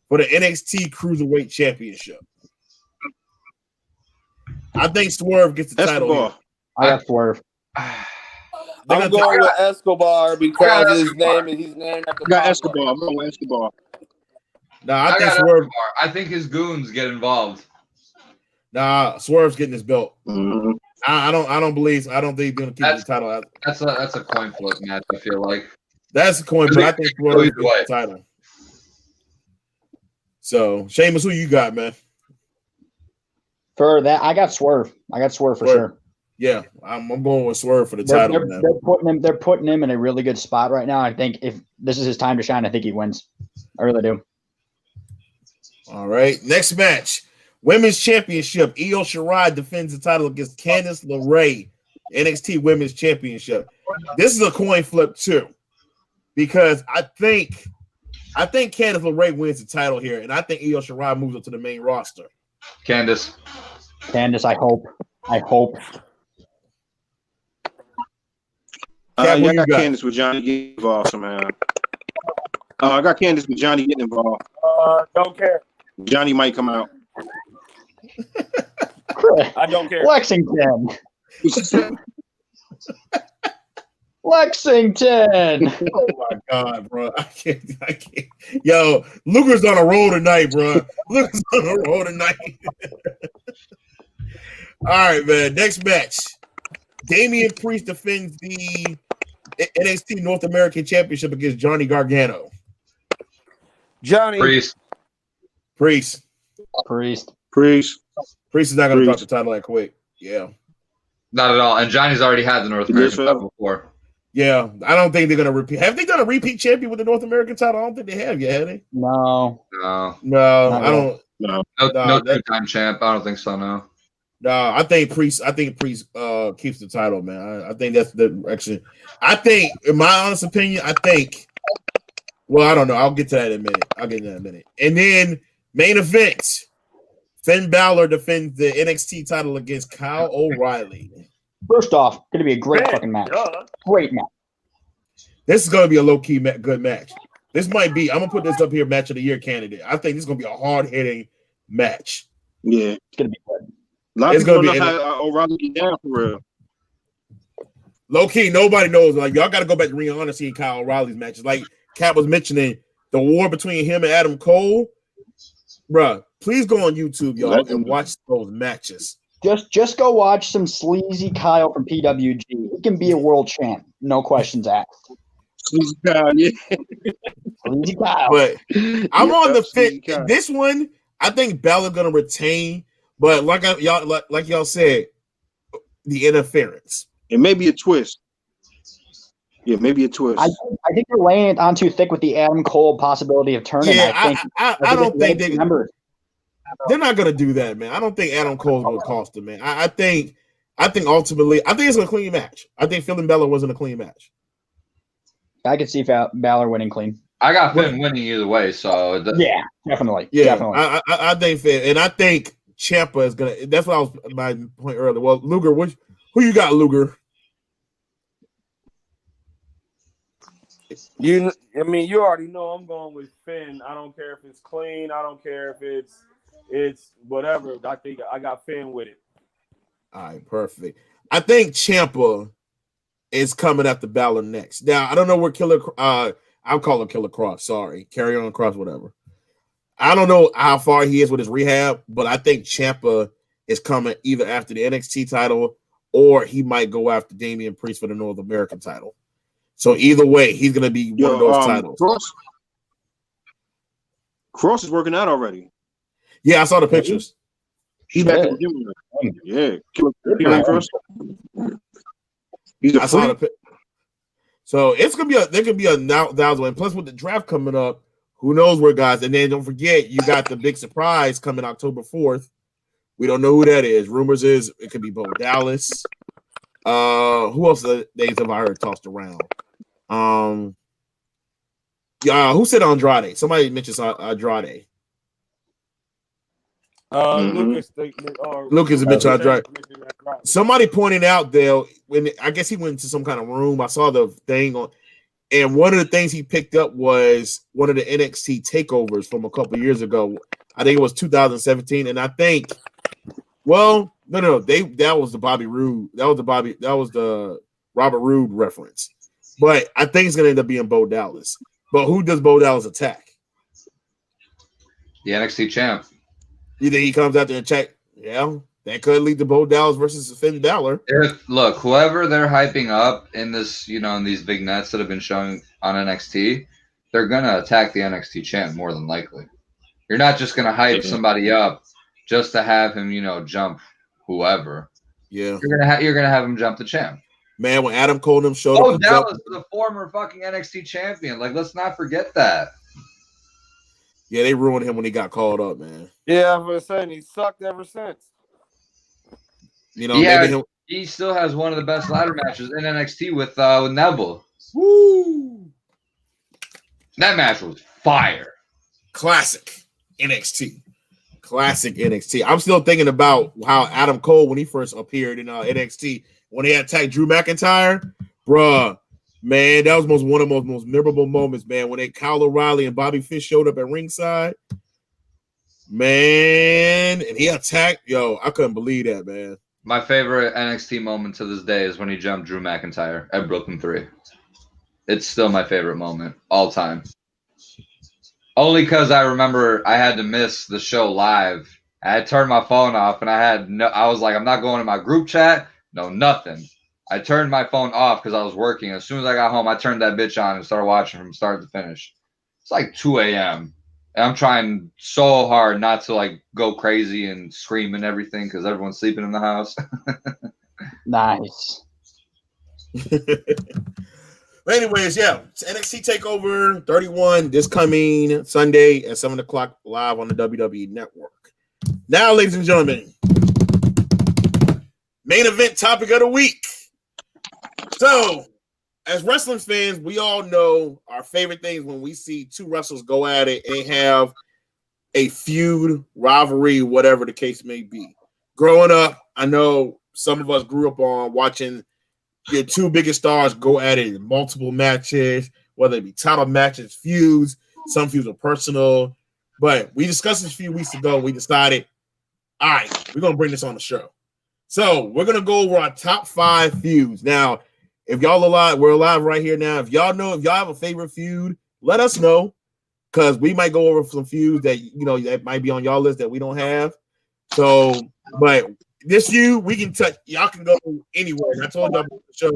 for the NXT Cruiserweight Championship. I think Swerve gets the title. I got Swerve. I'm going with Escobar because he's named after. I got Escobar. I'm going with Escobar. Nah, I think Swerve. Escobar. I think his goons get involved. Nah, Swerve's getting his belt. Mm-hmm. I don't think he's gonna keep the title out. That's a coin flip match, I feel like. That's a coin flip. I think Swerve gets the title. So, Sheamus, who you got, man? For that, I got Swerve. I got Swerve for sure. Yeah, I'm going with Swerve for the title. They're putting him in a really good spot right now. I think if this is his time to shine, I think he wins. I really do. All right, next match. Women's Championship. Io Shirai defends the title against Candice LeRae NXT Women's Championship. This is a coin flip too, because I think Candice LeRae wins the title here, and I think Io Shirai moves up to the main roster. Candice, I hope. Cap, Yeah, I you got got? Candice with Johnny getting involved somehow. I got Candice with Johnny getting involved. Don't care. Johnny might come out. I don't care. Lexington. Oh my God, bro! I can't. Yo, Luger's on a roll tonight, bro. Luger's on a roll tonight. All right, man. Next match: Damian Priest defends the NXT North American Championship against Johnny Gargano. Johnny. Priest. Priest. Is not going to drop the title that quick. Yeah. Not at all. And Johnny's already had the North American title before. Yeah, I don't think they're going to repeat. Have they done a repeat champion with the North American title? I don't think they have yet, have they? No. I don't. No two-time champ. I don't think so. No. No, I think Priest keeps the title, man. I think that's the direction. I think, in my honest opinion, well, I don't know. I'll get to that in a minute. And then main event: Finn Balor defends the NXT title against Kyle O'Reilly. First off, going to be a great fucking match. Great match. This is going to be a low-key good match. This might be. I'm gonna put this up here, match of the year candidate. I think this is going to be a hard-hitting match. Yeah, it's going to be good. A lot of people don't know how O'Reilly get down for real. Low key, nobody knows. Like, y'all got to go back to Ring of Honor seeing Kyle O'Reilly's matches. Like Kat was mentioning, the war between him and Adam Cole. Bruh, please go on YouTube, y'all, and watch those matches. Just go watch some sleazy Kyle from PWG. He can be a world champ, no questions asked. Sleazy Kyle, yeah. Sleazy Kyle. But I'm on the fit. This one, I think Balor's gonna retain. But like y'all said, the interference. It may be a twist. Yeah, maybe a twist. I think they're laying it on too thick with the Adam Cole possibility of turning. Yeah, I don't think they're not gonna do that, man. I don't think Adam Cole's gonna cost them, man. I think ultimately, I think it's a clean match. I think Finn Balor wasn't a clean match. I could see Balor winning clean. I got Finn winning either way, so yeah, definitely. Yeah, definitely. I think Finn, and I think Ciampa is gonna. That's what I was my point earlier. Well, Luger, who you got, Luger? You already know I'm going with Finn. I don't care if it's clean. I don't care if it's whatever. I think I got Finn with it. All right, perfect. I think Ciampa is coming after Balor next. Now I don't know where I'll call him Killer Cross. Sorry, Carry On Cross, whatever. I don't know how far he is with his rehab, but I think Ciampa is coming either after the NXT title or he might go after Damian Priest for the North American title. So either way, he's going to be one of those titles. Cross is working out already. Yeah, I saw the pictures. He's back in the gym. Yeah, Killer Cross. I saw the So it's gonna be there could be a thousand. And plus, with the draft coming up, who knows where guys? And then don't forget, you got the big surprise coming October 4th. We don't know who that is. Rumors is it could be Bo Dallas. Who else names have I heard tossed around? Who said Andrade? Somebody mentioned Andrade. Lucas mentioned Andrade. Somebody pointed out there when I guess he went into some kind of room. I saw the thing on, and one of the things he picked up was one of the NXT takeovers from a couple years ago. I think it was 2017, and I think, well, no, that was the Bobby Roode. That was the Robert Roode reference. But I think it's gonna end up being Bo Dallas. But who does Bo Dallas attack? The NXT champ. You think he comes out there and check? Yeah, that could lead to Bo Dallas versus Finn Balor. Look, whoever they're hyping up in this, in these big nets that have been showing on NXT, they're gonna attack the NXT champ more than likely. You're not just gonna hype somebody up just to have him, jump whoever. Yeah, you're gonna have him jump the champ. Man, when Adam Cole them showed up, Dallas is the former fucking NXT champion. Like, let's not forget that. Yeah, they ruined him when he got called up, man. Yeah, I was saying he sucked ever since. Maybe He still has one of the best ladder matches in NXT with Neville. Woo! That match was fire. Classic NXT. Classic NXT. I'm still thinking about how Adam Cole, when he first appeared in NXT, when he attacked Drew McIntyre, bruh, man, that was one of the most memorable moments, man. When Kyle O'Reilly and Bobby Fish showed up at ringside, man, and he attacked. Yo, I couldn't believe that, man. My favorite NXT moment to this day is when he jumped Drew McIntyre at Brooklyn 3. It's still my favorite moment all time. Only because I remember I had to miss the show live. I had turned my phone off, and I was like, I'm not going to my group chat. No, nothing. I turned my phone off because I was working. As soon as I got home, I turned that bitch on and started watching from start to finish. It's like 2 a.m. And I'm trying so hard not to like go crazy and scream and everything because everyone's sleeping in the house. Nice. But anyways, yeah, it's NXT TakeOver 31 this coming Sunday at 7 o'clock live on the WWE Network. Now, ladies and gentlemen, main event topic of the week. So, as wrestling fans, we all know our favorite things when we see two wrestlers go at it and have a feud, rivalry, whatever the case may be. Growing up, I know some of us grew up on watching your two biggest stars go at it in multiple matches, whether it be title matches, feuds. Some feuds are personal. But we discussed this a few weeks ago. We decided, all right, we're going to bring this on the show. So we're going to go over our top 5 feuds. Now, if y'all alive, we're alive right here now. If y'all have a favorite feud, let us know, because we might go over some feuds that, that might be on y'all list that we don't have. So, but this feud, we can touch. Y'all can go anywhere. And I told y'all about the show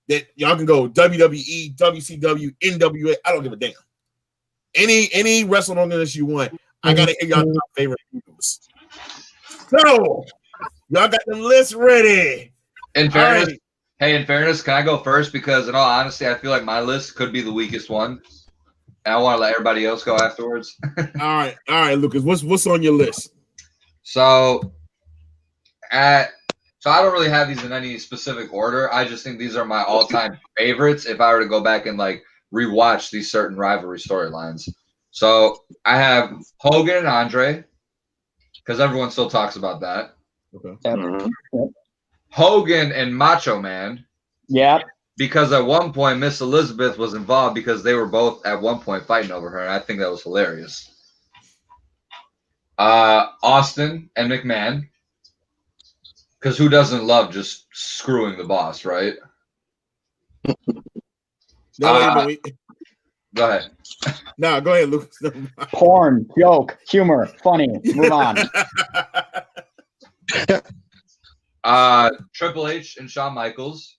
that y'all can go WWE, WCW, NWA. I don't give a damn. Any wrestling organization you want. I gotta hear y'all top favorite feuds. So y'all got the list ready. In fairness, can I go first? Because in all honesty, I feel like my list could be the weakest one. And I want to let everybody else go afterwards. All right, Lucas. What's on your list? So I don't really have these in any specific order. I just think these are my all-time favorites if I were to go back and like rewatch these certain rivalry storylines. So I have Hogan and Andre, because everyone still talks about that. Okay. Yep. Hogan and Macho Man. Yeah. Because at one point Miss Elizabeth was involved because they were both at one point fighting over her, and I think that was hilarious. Austin and McMahon. Because who doesn't love just screwing the boss, right? No, go ahead. No, go ahead, Lucas. Porn, joke, humor, funny. Move on. Triple H and Shawn Michaels.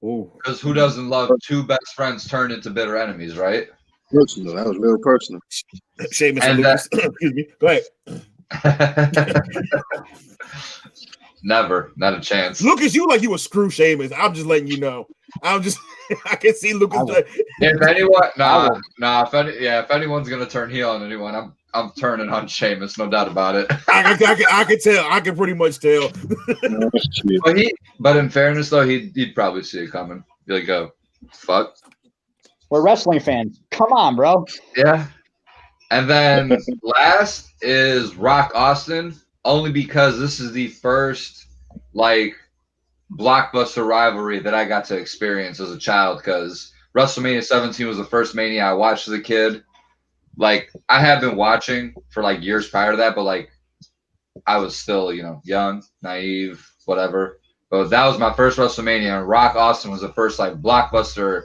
Ooh. Because who doesn't love two best friends turned into bitter enemies, right? Personal. That was real personal. Sheamus and Lucas. Excuse me. Go ahead. Never. Not a chance. Lucas, you like you a screw Sheamus. I'm just letting you know. I can see Lucas. If anyone, if anyone's gonna turn heel on anyone, I'm turning on Sheamus, no doubt about it. I can tell. I can pretty much tell. But in fairness, though, he'd probably see it coming. Be like, "Go, fuck." We're wrestling fans. Come on, bro. Yeah. And then last is Rock Austin, only because this is the first like blockbuster rivalry that I got to experience as a child. Because WrestleMania 17 was the first Mania I watched as a kid. Like, I have been watching for like years prior to that, but like I was still, young, naive, whatever. But that was my first WrestleMania, and Rock Austin was the first like blockbuster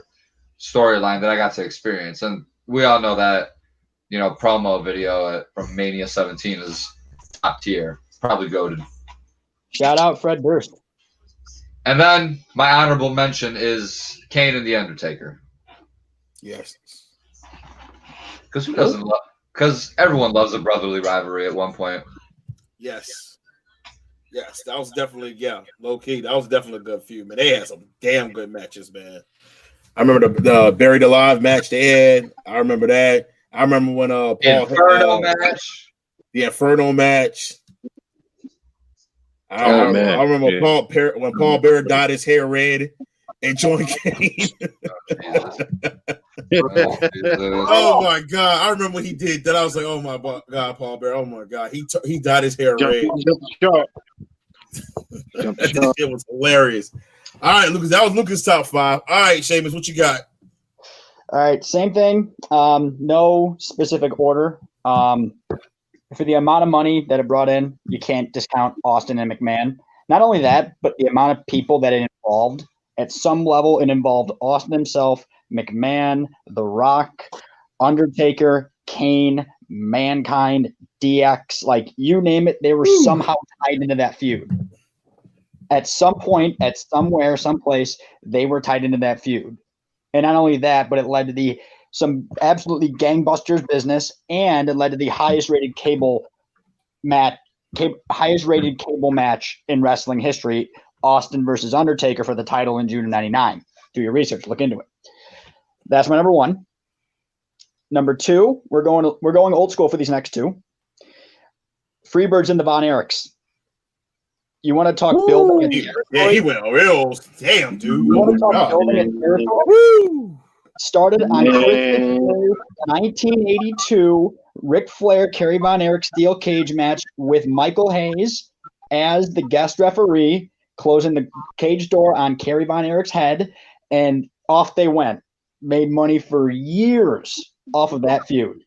storyline that I got to experience. And we all know that, promo video from Mania 17 is top tier, probably goated. Shout out Fred Durst. And then my honorable mention is Kane and The Undertaker. Yes. Because who doesn't love? Because everyone loves a brotherly rivalry at one point. Yes, that was definitely low key. That was definitely a good feud, man. They had some damn good matches, man. I remember the Buried Alive match they had. I remember that. I remember when Paul Inferno match. The Inferno match. I remember Yeah. when Paul Bearer dyed his hair red and joined Kane. Oh my God! I remember when he did that. I was like, "Oh my God, Paul Bearer! Oh my God!" He dyed his hair red. That shit was hilarious. All right, Lucas. That was Lucas' top 5. All right, Seamus, what you got? All right, same thing. No specific order. For the amount of money that it brought in, you can't discount Austin and McMahon. Not only that, but the amount of people that it involved. At some level, it involved Austin himself, McMahon, The Rock, Undertaker, Kane, Mankind, DX. Like, you name it, they were somehow tied into that feud. At some point, at somewhere, someplace, they were tied into that feud. And not only that, but it led to some absolutely gangbusters business, and it led to the highest rated cable match in wrestling history, Austin versus Undertaker for the title in June of '99. Do your research, look into it. That's my number 1. Number 2, we're going old school for these next 2. Freebirds and the Von Erichs. You want to talk building? He went real. Damn, dude. You want to talk building at territory? Started on Christmas Day, 1982. Ric Flair, Kerry Von Erich steel cage match with Michael Hayes as the guest referee, closing the cage door on Kerry Von Erich's head, and off they went. Made money for years off of that feud.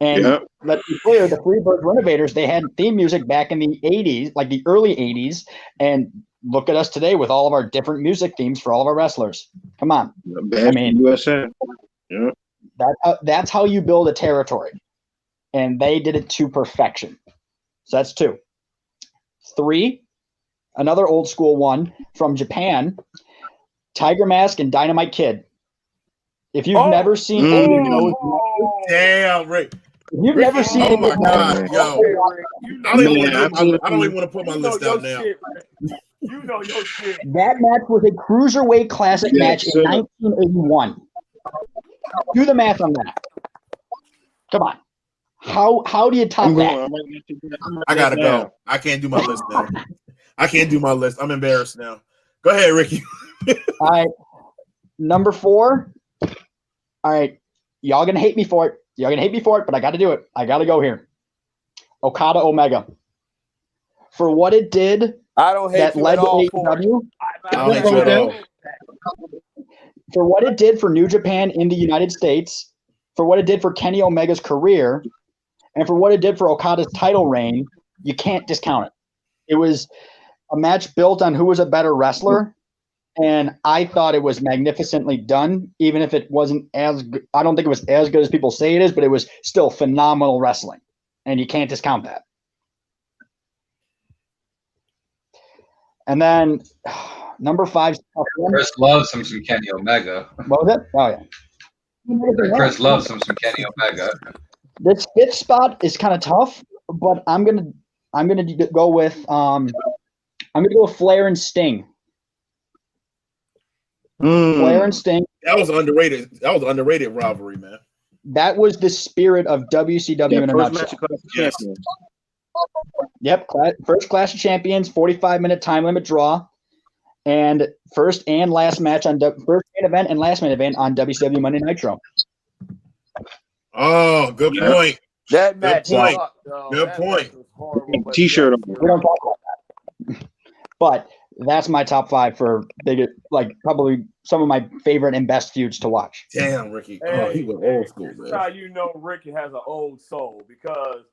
And let's be clear, the Freebird Renovators, they had theme music back in the 80s, like the early 80s, and look at us today with all of our different music themes for all of our wrestlers. Come on. I mean, USA. Yeah. That's how you build a territory. And they did it to perfection. So that's 2. 3, another old school one from Japan, Tiger Mask and Dynamite Kid. If you've never seen damn, Rick. If you've never seen oh my God, yo. I don't even want to put my list out now. You know your shit. That match was a cruiserweight classic match in 1981. Do the math on that. Come on. How do you top that? I gotta go. I can't do my list now. I can't do my list. I'm embarrassed now. Go ahead, Ricky. All right. Number 4. All right. Y'all gonna hate me for it. But I got to do it. I got to go here. Okada Omega. For what it did, I don't hate that you led at all to AEW. I don't hate you at all. For what it did for New Japan in the United States, for what it did for Kenny Omega's career, and for what it did for Okada's title reign, you can't discount it. It was a match built on who was a better wrestler. And I thought it was magnificently done, even if it wasn't as good. I don't think it was as good as people say it is, but it was still phenomenal wrestling. And you can't discount that. And then number 5. Chris loves some Kenny Omega. What was it? Oh, yeah. Chris loves some Kenny Omega. This 5th spot is kind of tough, but I'm gonna go with Flair and Sting. Flair and Sting. That was underrated. That was an underrated rivalry, man. That was the spirit of WCW in a nutshell. Yes. Yep, first Clash of Champions, 45-minute time limit draw, and first and last match on first main event and last main event on WCW Monday Nitro. Oh, good point. That match sucked, good point. T-shirt on. We don't talk about that. But that's my top 5 for probably some of my favorite and best feuds to watch. Damn, Ricky. Hey, he was old school, this man. is how you know Ricky has an old soul, because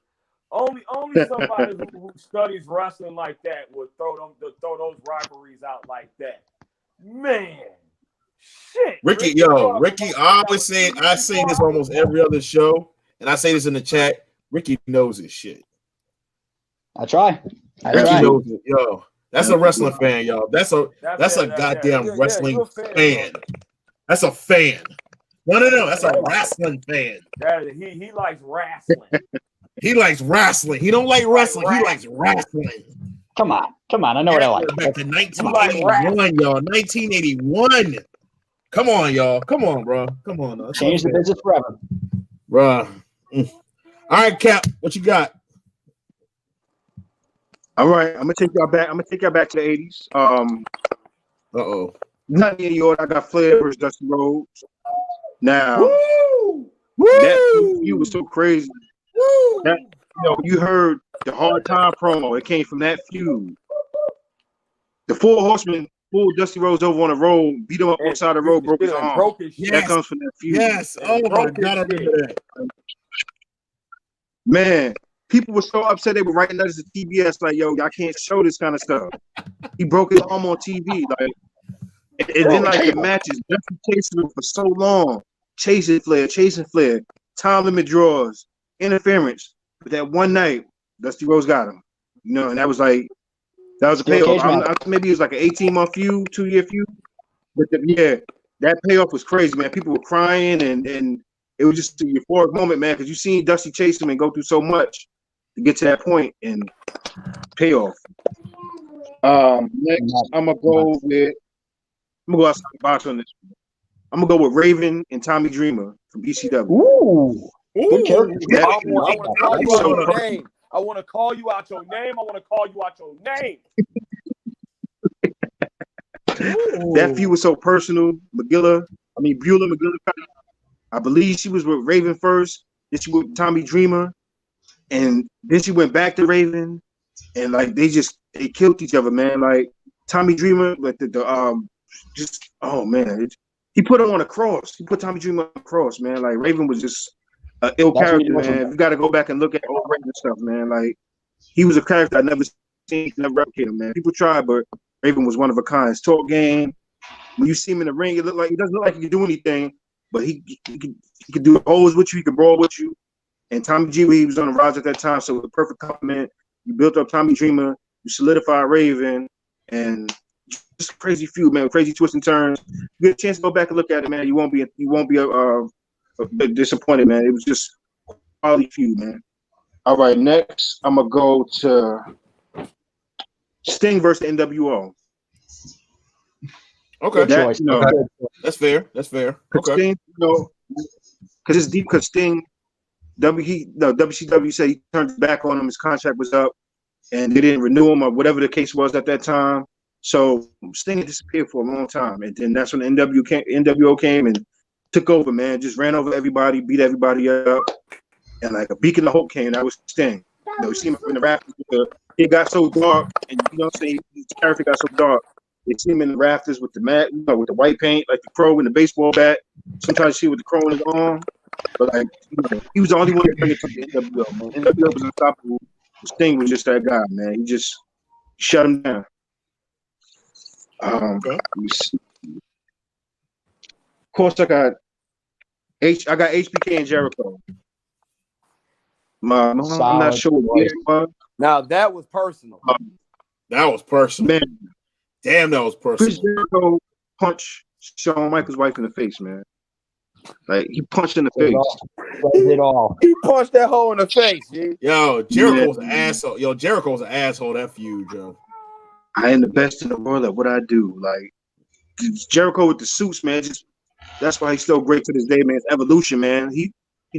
only somebody who studies wrestling like that would throw those rivalries out like that. Man, shit. Ricky, I always say I say this almost every other show, and I say this in the chat. Ricky knows his shit. I try. Ricky knows it, yo. That's a wrestling fan, y'all. That's a goddamn wrestling fan. That's a fan. No. That's a wrestling fan. He likes wrestling. He likes wrestling. He don't like wrestling. He likes wrestling. Come on. I know what I like. Back to 1981, y'all. 1981. Come on, y'all. Come on, bro. Come on. Change the business forever. Bro. All right, Cap. What you got? All right, I'm gonna take y'all back. I'm gonna take y'all back to the '80s. Not in any order. I got Flair versus Dusty Rhodes. Now, that feud was so crazy. That you heard the Hard Time promo. It came from that feud. The Four Horsemen pulled Dusty Rhodes over on the road, beat him up on the road, broke his arm. That comes from that feud. Yes. Oh my God, I remember that. Man, people were so upset they were writing letters to TBS like, "Yo, y'all can't show this kind of stuff." He broke his arm on TV, like, and then like the matches, Dusty chasing him for so long, chasing Flair, time limit draws, interference. But that one night, Dusty Rhodes got him, and that was a payoff. Maybe it was like an 18-month feud, 2-year feud, but that payoff was crazy, man. People were crying, and it was just a euphoric moment, man, because you seen Dusty chase him and go through so much to get to that point and payoff. Next, I'm gonna go outside the box on this one. I'm gonna go with Raven and Tommy Dreamer from ECW. Ooh. Good character. I want to call you out your name. That feud was so personal. Beulah McGillis. I believe she was with Raven first. Then she went with Tommy Dreamer, and then she went back to Raven, and like they killed each other, man. Like Tommy Dreamer, like he put him on a cross. He put Tommy Dreamer on a cross, man. Like Raven was just an ill character, man. You got to go back and look at old Raven stuff, man. Like he was a character I never seen, never replicate him, man. People tried, but Raven was one of a kind. His talk game. When you see him in the ring, he doesn't look like he can do anything, but he could do holds with you. He could brawl with you. And Tommy G, he was on the rise at that time, so it was a perfect compliment. You built up Tommy Dreamer, you solidified Raven, and just a crazy feud, man. Crazy twists and turns. You get a chance to go back and look at it, man. You won't be a bit disappointed, man. It was just a quality feud, man. All right, next I'm gonna go to Sting versus NWO. Okay, that's fair. Okay, Sting, because it's deep. Because Sting, WCW said he turned his back on him. His contract was up, and they didn't renew him or whatever the case was at that time. So Sting had disappeared for a long time, and then that's when NWO came and took over, man. Just ran over everybody, beat everybody up, and like a beacon of hope came. That was Sting. You see him in the rafters. It got so dark, and his character got so dark. They see him in the rafters with the mat, with the white paint, like the crow in the baseball bat. Sometimes you see with the crow in his arm, but like he was the only one to bring it to the NWO. Man, NWO was unstoppable. Sting was just that guy, man. He just shut him down. Of course, I got HBK and Jericho. I'm not sure what year it was. Now that was personal. Man. Damn, that was personal. Chris Jericho punched Shawn Michaels' wife in the face, man. Like he punched in the face. He punched that hole in the face, G. Yo, Jericho's an asshole. Jericho's an asshole. That feud, Joe. I am the best in the world at what I do. Like Jericho with the suits, man. That's why he's still great to this day, man. It's evolution, man.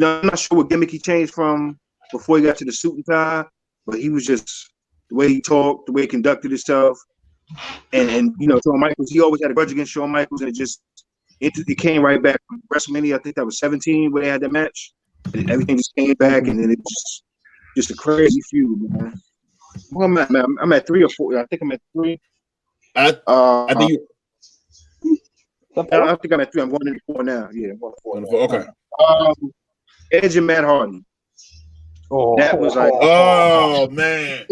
I'm not sure what gimmick he changed from before he got to the suit and tie, but he was just the way he talked, the way he conducted himself, and Shawn Michaels. He always had a grudge against Shawn Michaels, and it came right back. WrestleMania, I think that was 17 where they had that match, and everything just came back, and then it was just a crazy feud, man. Well, I'm at 3 or 4. I think I'm at 3. I think I'm at 3. I'm going into 4 now. Yeah, I'm going to 4. Okay. Edge and Matt Hardy. Oh, that was like, man,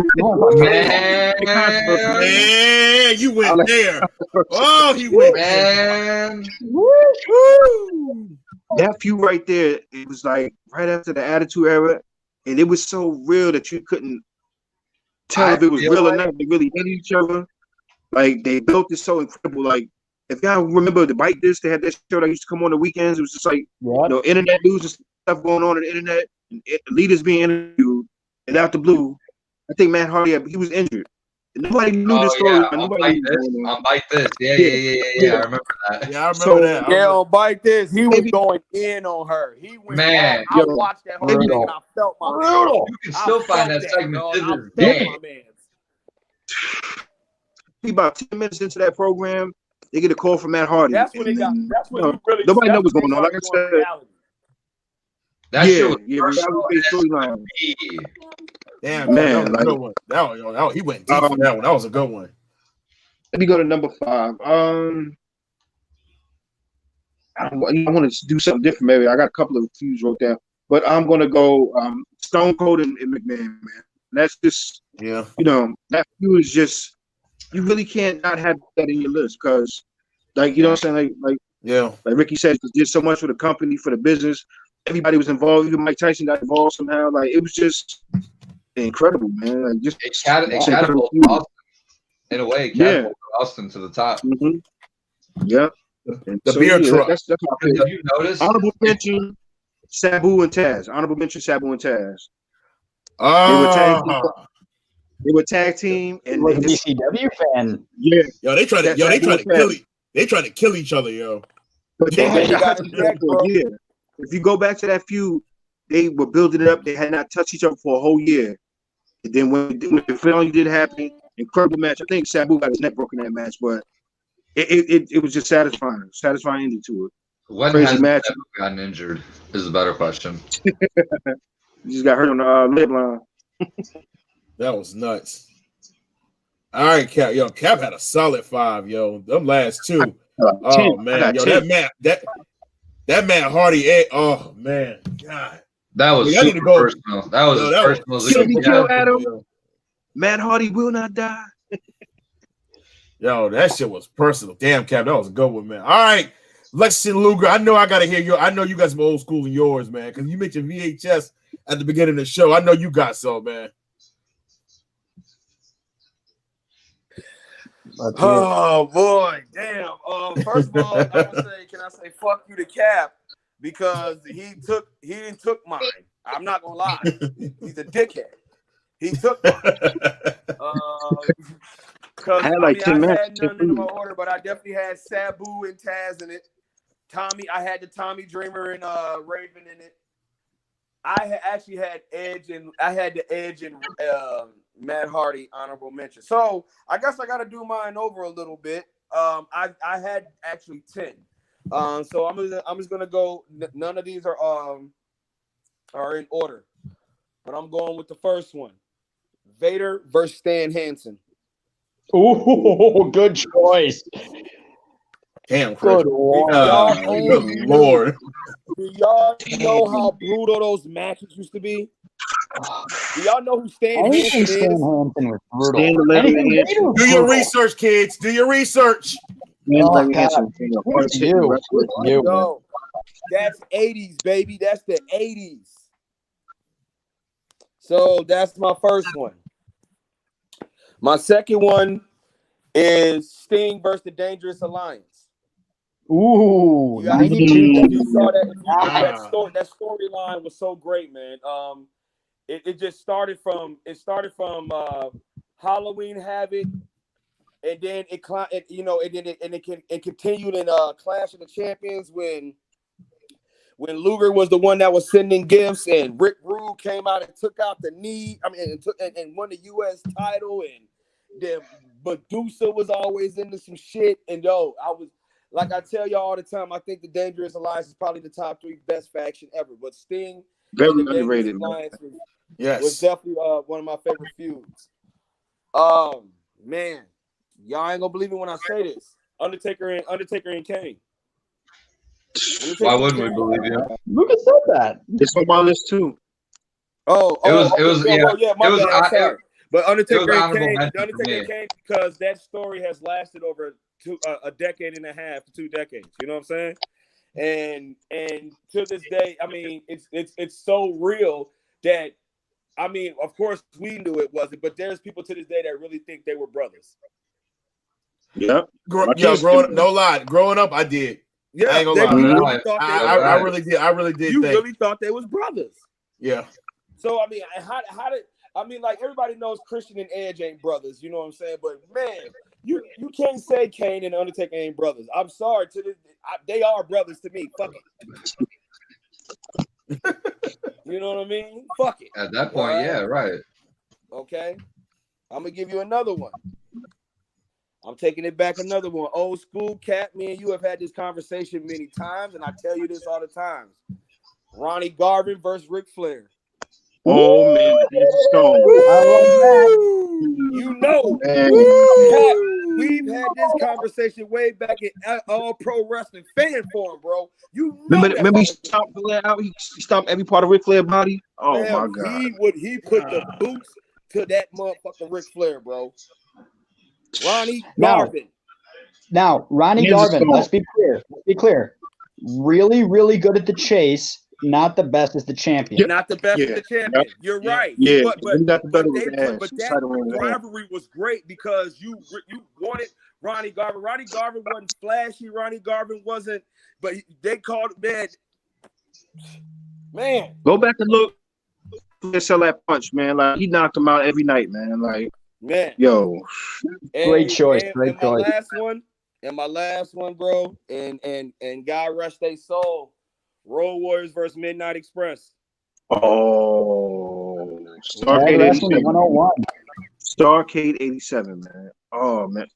you went there. Oh, he went there. That feud right there, it was like right after the Attitude Era, and it was so real that you couldn't tell if it was real or not. They really hated each other. Like they built this so incredible. Like if y'all remember the Bite This, they had that show that used to come on the weekends. It was just like internet news and stuff going on the internet. Leaders being interviewed, and out the blue, I think Matt Hardy he was injured. And nobody knew this story. Yeah, on Bite This. Yeah, I remember that. Yeah, I remember that. On Bite This, he was going in on her. He went. Man, I watched that whole thing and I felt my. You can still find that segment to this day. about 10 minutes into that program, they get a call from Matt Hardy. That's when it got. That's when you really. Nobody knows what's going on. Like I said, reality. That shit was reality-based storyline. Damn, Man, that was a good one. He went deep for that one. That was a good one. Let me go to number 5. I want to do something different. Maybe I got a couple of feuds wrote down, but I'm gonna go Stone Cold and McMahon, man. That's just that feud is just you really can't not have that in your list because, like what I'm saying, like Ricky said, he did so much for the company, for the business. Everybody was involved. Even Mike Tyson got involved somehow. Like it was just incredible, man. Like just it catapulted Austin in a way. Catapulted Austin to the top. Mm-hmm. Yeah. The beer truck. That's Did you notice? Honorable mention, Sabu and Taz. Honorable mention, Sabu and Taz. They were tag team, and was a BCW fan. Yeah, they tried to kill each other, yo. But they had got for a year. If you go back to that feud, they were building it up. They had not touched each other for a whole year. And then when the finale did happen, incredible match. I think Sabu got his neck broken in that match, but it was just satisfying ending to it. When has Sabu gotten injured is a better question. He just got hurt on the lip line. That was nuts. All right, Cap. Yo, Cap had a solid 5, yo. Them last 2. Oh man, yo, that Matt Hardy. Oh man, God. That was super personal. That was personal. Kill Adam. Matt Hardy will not die. Yo, that shit was personal. Damn, Cap, that was a good one, man. All right, Lexington Luger. I know I gotta hear you. I know you got some old school in yours, man, because you mentioned VHS at the beginning of the show. I know you got some, man. Oh boy, damn. First of all, can I say fuck you to Cap because he didn't took mine. I'm not gonna lie. He's a dickhead. He took mine. Because I had none in my order, but I definitely had Sabu and Taz in it. I had the Tommy Dreamer and Raven in it. I actually had Edge and Matt Hardy honorable mention. So I guess I got to do mine over a little bit. I had actually 10. So I'm just gonna go. None of these are in order, but I'm going with the first one: Vader versus Stan Hansen. Ooh, good choice. Damn, good Lord. Do y'all know how brutal those matches used to be? Do y'all know who Stan Hansen is? Stan Hansen was brutal. Do your research, kids. Do your research. Yo, that's 80s, baby. That's the 80s. So that's my first one. My second one is Sting versus the Dangerous Alliance. Ooh, 92. You saw that storyline was so great, man. It started from Halloween Havoc, and then it continued in Clash of the Champions when Luger was the one that was sending gifts, and Rick Rude came out and took out the knee. I mean, and won the U.S. title, and then Medusa was always into some shit. And yo, I was like I tell y'all all the time, I think the Dangerous Alliance is probably the top 3 best faction ever. But Sting, very underrated. Was definitely one of my favorite feuds. Man, y'all ain't gonna believe me when I say this. Undertaker and Kane. Why wouldn't we believe you? Lucas said that. It's on my list too. But Undertaker and Kane, because that story has lasted over a decade and a half to 2 decades. You know what I'm saying? And to this day, I mean, it's so real that, I mean, of course we knew it wasn't, but there's people to this day that really think they were brothers. Yeah. Growing up, I did. Yeah, I ain't gonna lie. I really did. I really did. You really thought they was brothers. Yeah. So I mean, how did like everybody knows Christian and Edge ain't brothers, you know what I'm saying? But man, you can't say Kane and Undertaker ain't brothers. I'm sorry they are brothers to me. Fuck it. You know what I mean? Fuck it. At that point, right? Yeah, right. Okay. I'm gonna give you another one. I'm taking it back another one. Old school Cat, me and you have had this conversation many times, and I tell you this all the time. Ronnie Garvin versus Ric Flair. Oh man, there's a stone. I love that. You know, Man. Cat, we've had this conversation way back in All Pro Wrestling Fan Forum, bro. You know Remember he stomped Flair out? He stomped every part of Ric Flair's body. Oh man, my god. He put the boots to that motherfucking Ric Flair, bro. Ronnie Garvin. Now, Ronnie Garvin, let's be clear. Really, really good at the chase. Not the best as the champion. Not the best as the champion. You're right. Yeah, but that rivalry was great because you wanted Ronnie Garvin. Ronnie Garvin wasn't flashy. Ronnie Garvin wasn't, but they called it man. Go back and look. Sell that punch, man. Like he knocked him out every night, man. Like man, yo, great choice. Great choice. My last one, bro. And God rest their soul. Road Warriors versus Midnight Express. Oh, Starcade 87. 101. Starcade 87, man. Oh man.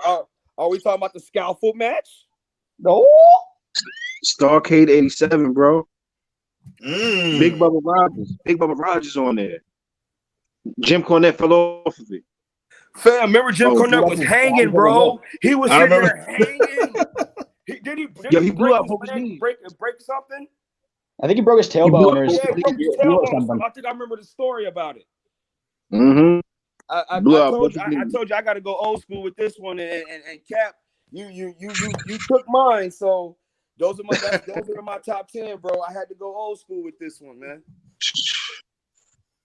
Are we talking about the scalpel match? No. Starcade 87, bro. Mm. Big Bubba Rogers on there. Jim Cornette fell off of it. Fam, remember Jim Cornette was hanging, bro. He was sitting there hanging. He blew up. Break something? I think he broke his tailbone or his tailbone. I think I remember the story about it. Mm-hmm. I told you I got to go old school with this one. And Cap, you took mine. So those are my top 10, bro. I had to go old school with this one, man.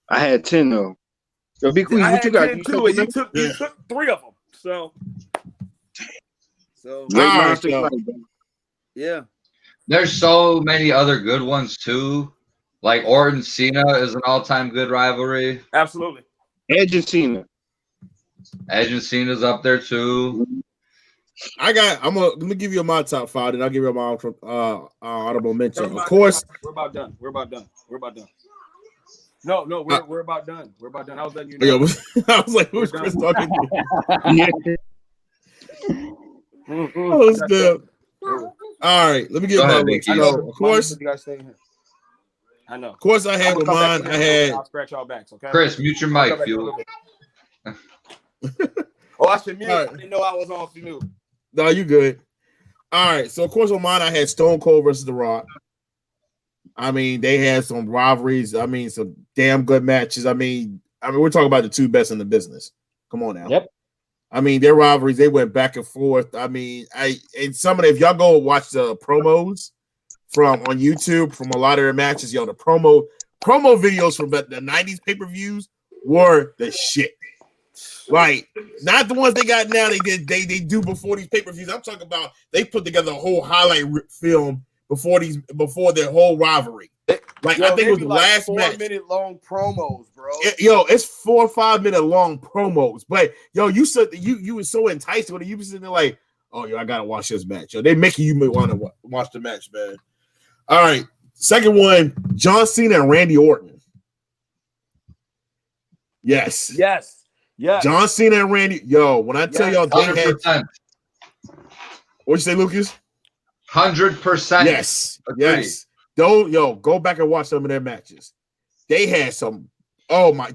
I had 10 though. Yo, be cool. What you got? You took 3 of them. So yeah. There's so many other good ones too. Like Orton Cena is an all-time good rivalry. Absolutely. Edge and Cena. Edge and Cena's up there too. I'm gonna give you my top 5, and I'll give you my honorable mention. Of course, we're about done. No, we're about done. We're about done. I was letting you know. I was like, who's Chris talking to? All right, let me get my list. Of course, I know. Of course, I had with mine. I'll scratch y'all backs, okay? Chris, mute your mic, Feud. I should mute. Right. I didn't know I was on mute. No, you good. All right, so of course on mine I had Stone Cold versus The Rock. I mean, they had some rivalries. I mean, some damn good matches. I mean, we're talking about the 2 best in the business. Come on now. Yep. I mean, their rivalries, they went back and forth. I mean, if y'all go watch the promos on YouTube from a lot of their matches, the promo videos from the 90s pay-per-views were the shit. Like, not the ones they got now, they do before these pay-per-views. I'm talking about they put together a whole highlight film before their whole rivalry. Like, I think it was the last 4-minute long promos, bro. It's 4 or 5 minute long promos. But you said you were so enticed with it. You were sitting there like, oh, I gotta watch this match. They making you want to watch the match, man. All right, second one, John Cena and Randy Orton. Yes. John Cena and Randy. When I tell y'all, they 100%. had. What'd you say, Lucas? 100%. Yes. Yes. Go back and watch some of their matches. They had some.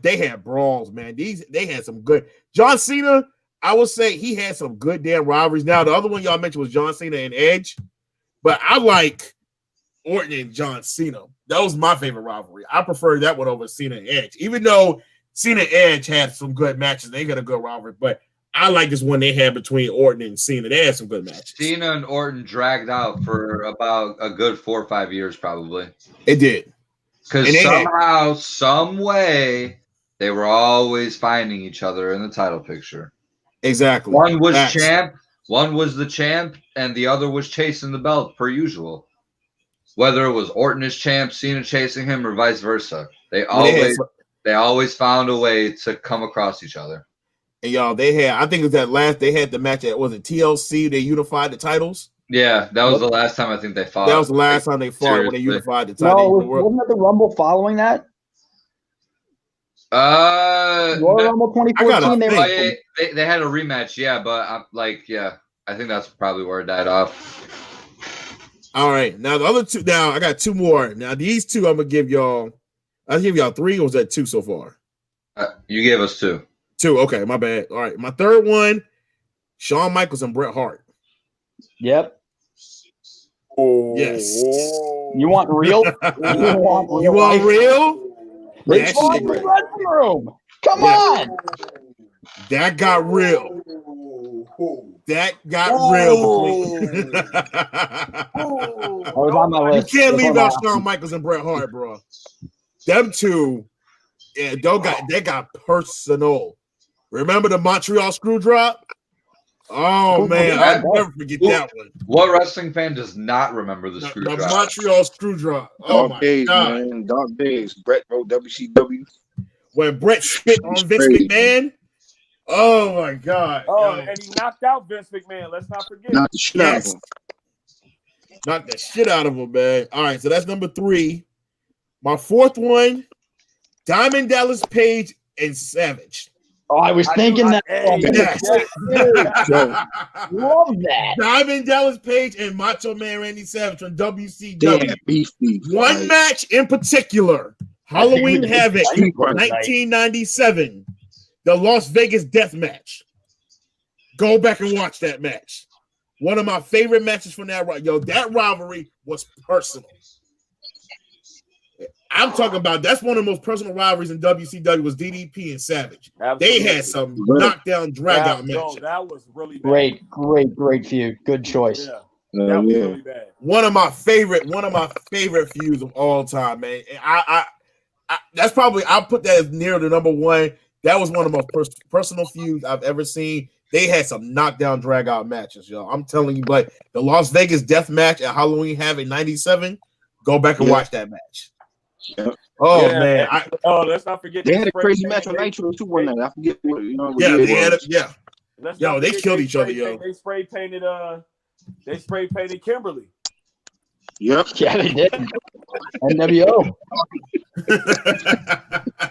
They had brawls, man. They had some good. John Cena, I would say he had some good damn rivalries. Now the other one y'all mentioned was John Cena and Edge, but I like Orton and John Cena. That was my favorite rivalry. I prefer that one over Cena and Edge, even though Cena and Edge had some good matches. They got a good rivalry, but I like this one they had between Orton and Cena. They had some good matches. Cena and Orton dragged out for about a good 4 or 5 years, probably. It did. Because somehow, some way, they were always finding each other in the title picture. Exactly. One was champ, one was the champ, and the other was chasing the belt, per usual. Whether it was Orton as champ, Cena chasing him, or vice versa. They always found a way to come across each other. And I think it was they had the match at, was it TLC? They unified the titles. Yeah, that was the last time I think they fought. That was the last time they fought when they unified the titles. No, wasn't that the Rumble following that? Royal Rumble 2014. They had a rematch, yeah, but I think that's probably where it died off. All right, now the other two. Now I got two more. Now these two, I'm gonna give y'all. I'll give y'all three. Or was that two so far? You gave us two. Two. Okay, my bad. All right, my third one: Shawn Michaels and Bret Hart. Yep. Oh, Yes. You want real? You want real? Rich Vaughn in the dressing room. Come on. That got real. That got real. That was on my You list. can't leave out Shawn Michaels and Bret Hart, bro. Them two, yeah, they got personal. Remember the Montreal screw drop? Oh man, I'll never forget that one. What wrestling fan does not remember the screw drop? The Montreal screw drop. Oh Dark days, God. man. Dark days. Brett wrote WCW. When Brett spit on Vince McMahon. Oh my God. Oh, and he knocked out Vince McMahon. Let's not forget. Knocked the shit out of him. Knocked the shit out of him, man. All right, so that's number three. My fourth one, Diamond Dallas Page and Savage. Oh, I was thinking that. Yes. Love that. Diamond Dallas Page and Macho Man Randy Savage from WCW. Damn, beef. One match in particular, Halloween Havoc, 1997, the Las Vegas Death Match. Go back and watch that match. One of my favorite matches from that. That rivalry was personal. I'm talking about that's one of the most personal rivalries in WCW was DDP and Savage. Absolutely. They had some knockdown, drag out matches. That was really bad. Great feud. Good choice. Yeah. That was really bad. One of my favorite feuds of all time, man. I that's probably I'll put that as near the number one. That was one of the most personal feuds I've ever seen. They had some knockdown, drag out matches, y'all. I'm telling you, like the Las Vegas Death Match at Halloween Havoc '97. Go back and watch that match. Yep. Oh man! Let's not forget they had a crazy match on Nitro too one night. I forget what they had it. Yeah. Yo, they killed each other. Yo, they spray painted. Kimberly. Yep. Yeah, they did. NWO.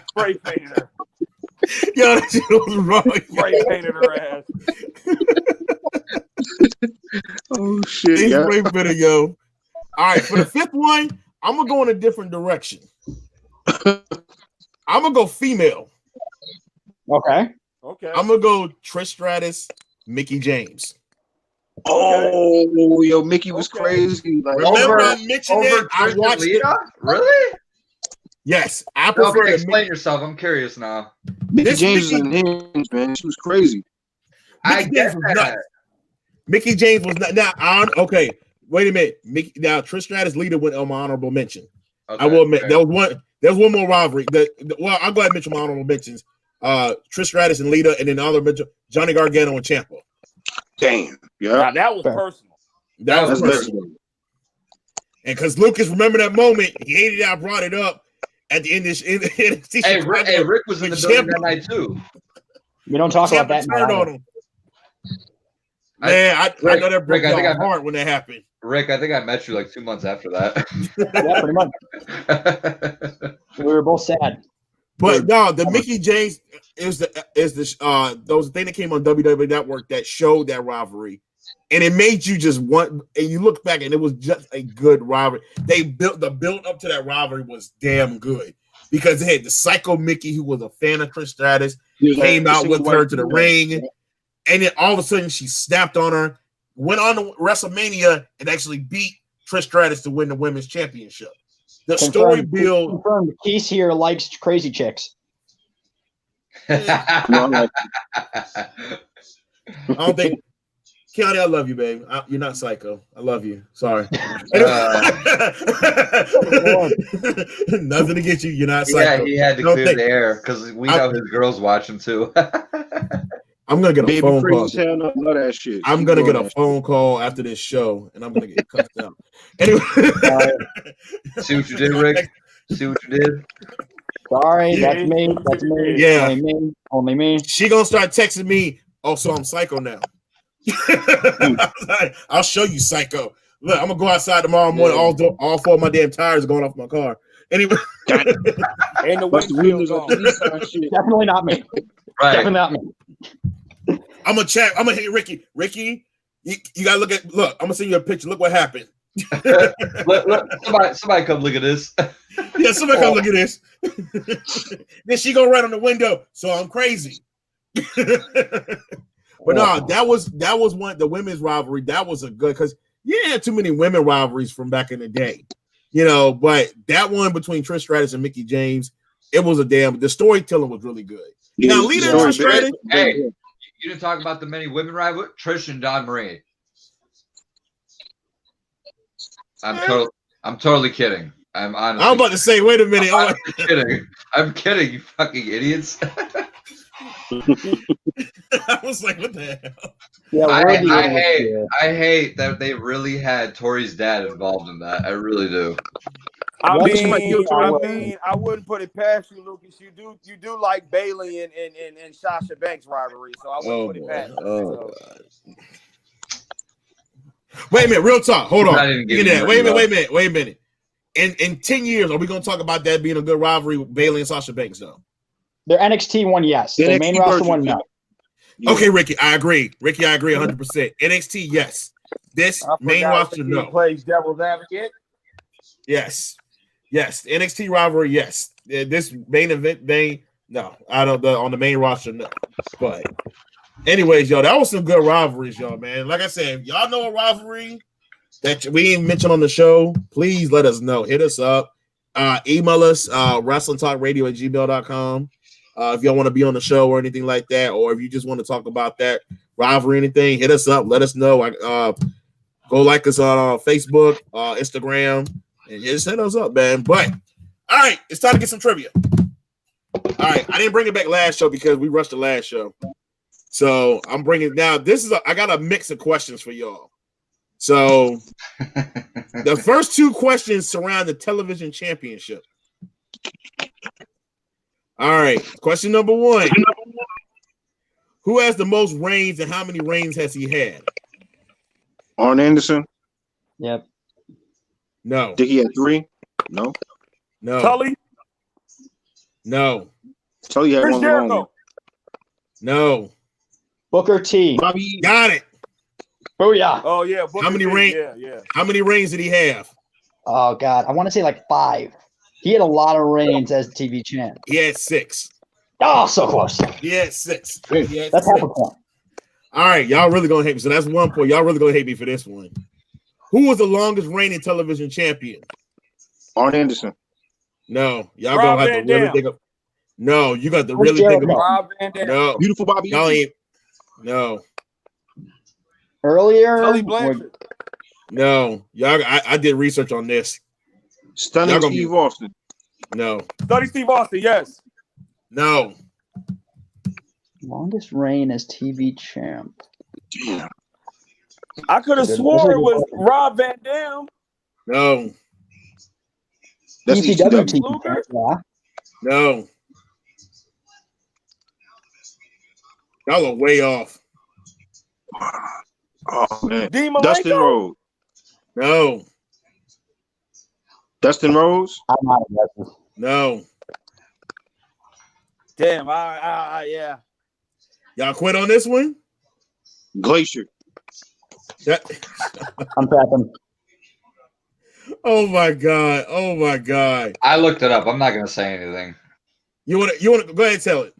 Spray painted her. Yo, that shit was wrong. Spray painted her ass. Oh shit! They spray painted, yo. All right, for the fifth one. I'm gonna go in a different direction. I'm gonna go female. Okay. I'm gonna go Trish Stratus, Mickie James. Oh, yo, Mickey was crazy. Like, remember I mentioned it? I watched it. Really? Yes, I prefer. Okay, explain yourself. I'm curious now. Mickie James was in hands, man. She was crazy. Mickie James was not. Now, okay. Wait a minute. Now, Trish Stratus leader went on my honorable mention. Okay, I will admit there was one more rivalry. Well, I'll go ahead and mention my honorable mentions. Trish Stratus and Lita, and then the other mention Johnny Gargano and Ciampa. Damn. Yeah. Now, that was personal. That was personal. And because Lucas, remember that moment, he hated it. I brought it up at the end of NXT. Hey, Rick was in the building that night too. We don't talk about that. Turned on him. Man, I know that broke my heart when that happened. Rick, I think I met you like 2 months after that. Yeah, pretty much. We were both sad. But no, the Mickie James is the those thing that came on WWE Network that showed that rivalry, and it made you just want. And you look back, and it was just a good rivalry. They built the build up to that rivalry was damn good because they had the Psycho Mickie, who was a fan of Trish Stratus, came out with her to the ring. And then all of a sudden she snapped on her, went on to WrestleMania, and actually beat Trish Stratus to win the women's championship. The story build. Confirmed. Keith here likes crazy chicks. I don't think. Keone, I love you, babe. You're not psycho. I love you. Sorry. Nothing to get you. You're not psycho. Yeah, he had to clear the air because we know his girl's watching too. I'm gonna get a phone call. Love that shit. I'm gonna get a phone call after this show, and I'm gonna get cussed out. Anyway, see what you did, Rick. See what you did. Sorry, that's me. That's me. Yeah, only me. She gonna start texting me. Oh, so I'm psycho now. I'll show you psycho. Look, I'm gonna go outside tomorrow morning. All four of my damn tires are going off my car. Anyway, And the What's the windshield's winners of on. the East Side shit? Definitely not me. Right. Definitely not me. I'm gonna check. I'm gonna hit Ricky. Ricky, you gotta look. I'm gonna send you a picture. Look what happened. Somebody come look at this. Yeah, somebody come look at this. Then she go right on the window. So I'm crazy. But no, that was one the women's rivalry. That was a good because you didn't have too many women rivalries from back in the day, But that one between Trish Stratus and Mickie James, it was the storytelling was really good. Yeah, Now, Lita and Trish Stratus. Hey, you didn't talk about the many women rivalry. Trish and Dawn Marie. I'm totally kidding. I'm honestly. I'm about to say, wait a minute. I'm kidding. I'm kidding, you fucking idiots. I was like, what the hell? Yeah, I hate that they really had Tori's dad involved in that. I really do. I wouldn't put it past you, Lucas. You do like Bayley and Sasha Banks rivalry, so I wouldn't put it past you. Wait a minute, real talk. Hold on. Wait a minute. In 10 years, are we going to talk about that being a good rivalry with Bayley and Sasha Banks, though? Their NXT one, yes. The main roster one, no. Yeah. Okay, Ricky, I agree. 100%. NXT, yes. This main roster, no. Plays devil's advocate. Yes. The NXT rivalry, yes. This main event, no. On the main roster, no. But anyways, y'all, that was some good rivalries, y'all, man. Like I said, y'all know a rivalry that we didn't mention on the show, please let us know. Hit us up. Email us, wrestlingtalkradio@gmail.com. If y'all want to be on the show or anything like that, or if you just want to talk about that rivalry or anything, hit us up. Let us know. Go like us on Facebook, Instagram, and just hit us up, man. But, all right, it's time to get some trivia. All right, I didn't bring it back last show because we rushed the last show. So I'm bringing now. I got a mix of questions for y'all. So the first two questions surround the television championship. All right. Question number one. Who has the most reigns and how many reigns has he had? Arn Anderson. Yep. No. Did he have 3? No. Tully. No. Tully had Chris one Jericho. wrong. No. Booker T. Bobby. Got it. Booyah. Oh yeah. How many reigns? Yeah. How many reigns did he have? Oh God, I want to say like 5. He had a lot of reigns as TV champ. He had 6. Oh, so close. He had 6. That's half a point. All right, y'all really gonna hate me. So that's 1 point. Y'all really gonna hate me for this one. Who was the longest reigning television champion? Arn Anderson. No, y'all Rob gonna have Van to really Dam. think of. No, you got to Chris really think Jericho. about. Rob Van Dam. No, Beautiful Bobby. y'all ain't. No, Earlier, Tully Blanchard. no, y'all. I did research on this. Stunning Y'all gonna Steve be- Austin. No, Study Steve Austin. Yes. no, longest reign as TV champ. Damn. I could have swore it was Rob Van Dam. no, That's ECW ECW. TV Luger? champ. Yeah. no. Y'all are way off. Oh man. Dean Malenko? Dustin Rhodes. No, Dustin Rhodes. I'm out of guesses. no. Damn. Yeah. Y'all quit on this one. Glacier. That. I'm tapping. Oh my god. Oh my god. I looked it up. I'm not gonna say anything. You want to go ahead and tell it.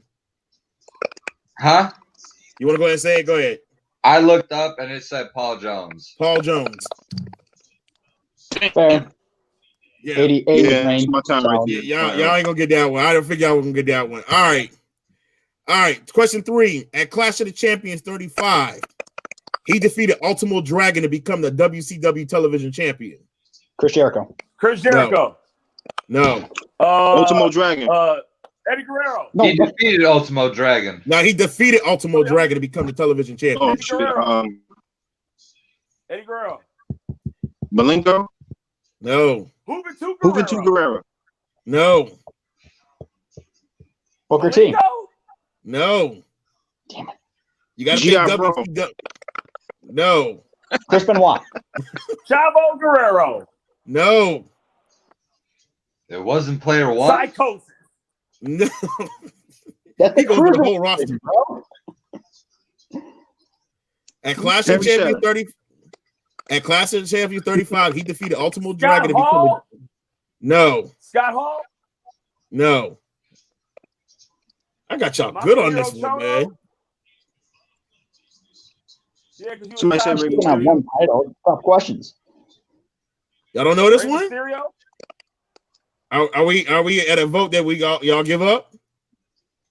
Huh? You want to go ahead and say it? Go ahead. I looked up and it said Paul Jones. Paul Jones. Fair. Yeah. 88 Yeah, reign. it's my time right there. Y'all ain't gonna get that one. I didn't figure y'all were gonna get that one. All right. Question 3. At Clash of the Champions 35, he defeated Ultimo Dragon to become the WCW television champion. Chris Jericho. Chris Jericho. No. Ultimo Dragon. Eddie Guerrero. No, He defeated Ultimo Dragon. No, he defeated Ultimo Dragon to become the television champion. Oh shit. Eddie Guerrero. Malenko. No. Juventud Guerrero. No. Booker T. No. Damn it. You gotta G.I. think Bro. WCW. No. Chris Benoit. Chavo Guerrero. No. It wasn't player one. Psychosis. No. That's He the goes through the cruiserweight, whole roster. bro. At Clash of Champions 30, at Clash of Champions 35, he defeated Ultimo Dragon to become a. No. Scott Hall? No. I got y'all good on this one, man. Yeah, because you Somebody said Rey Not one title. Tough questions. Y'all don't know this Rey one? Mysterio? Are we at a vote that y'all give up?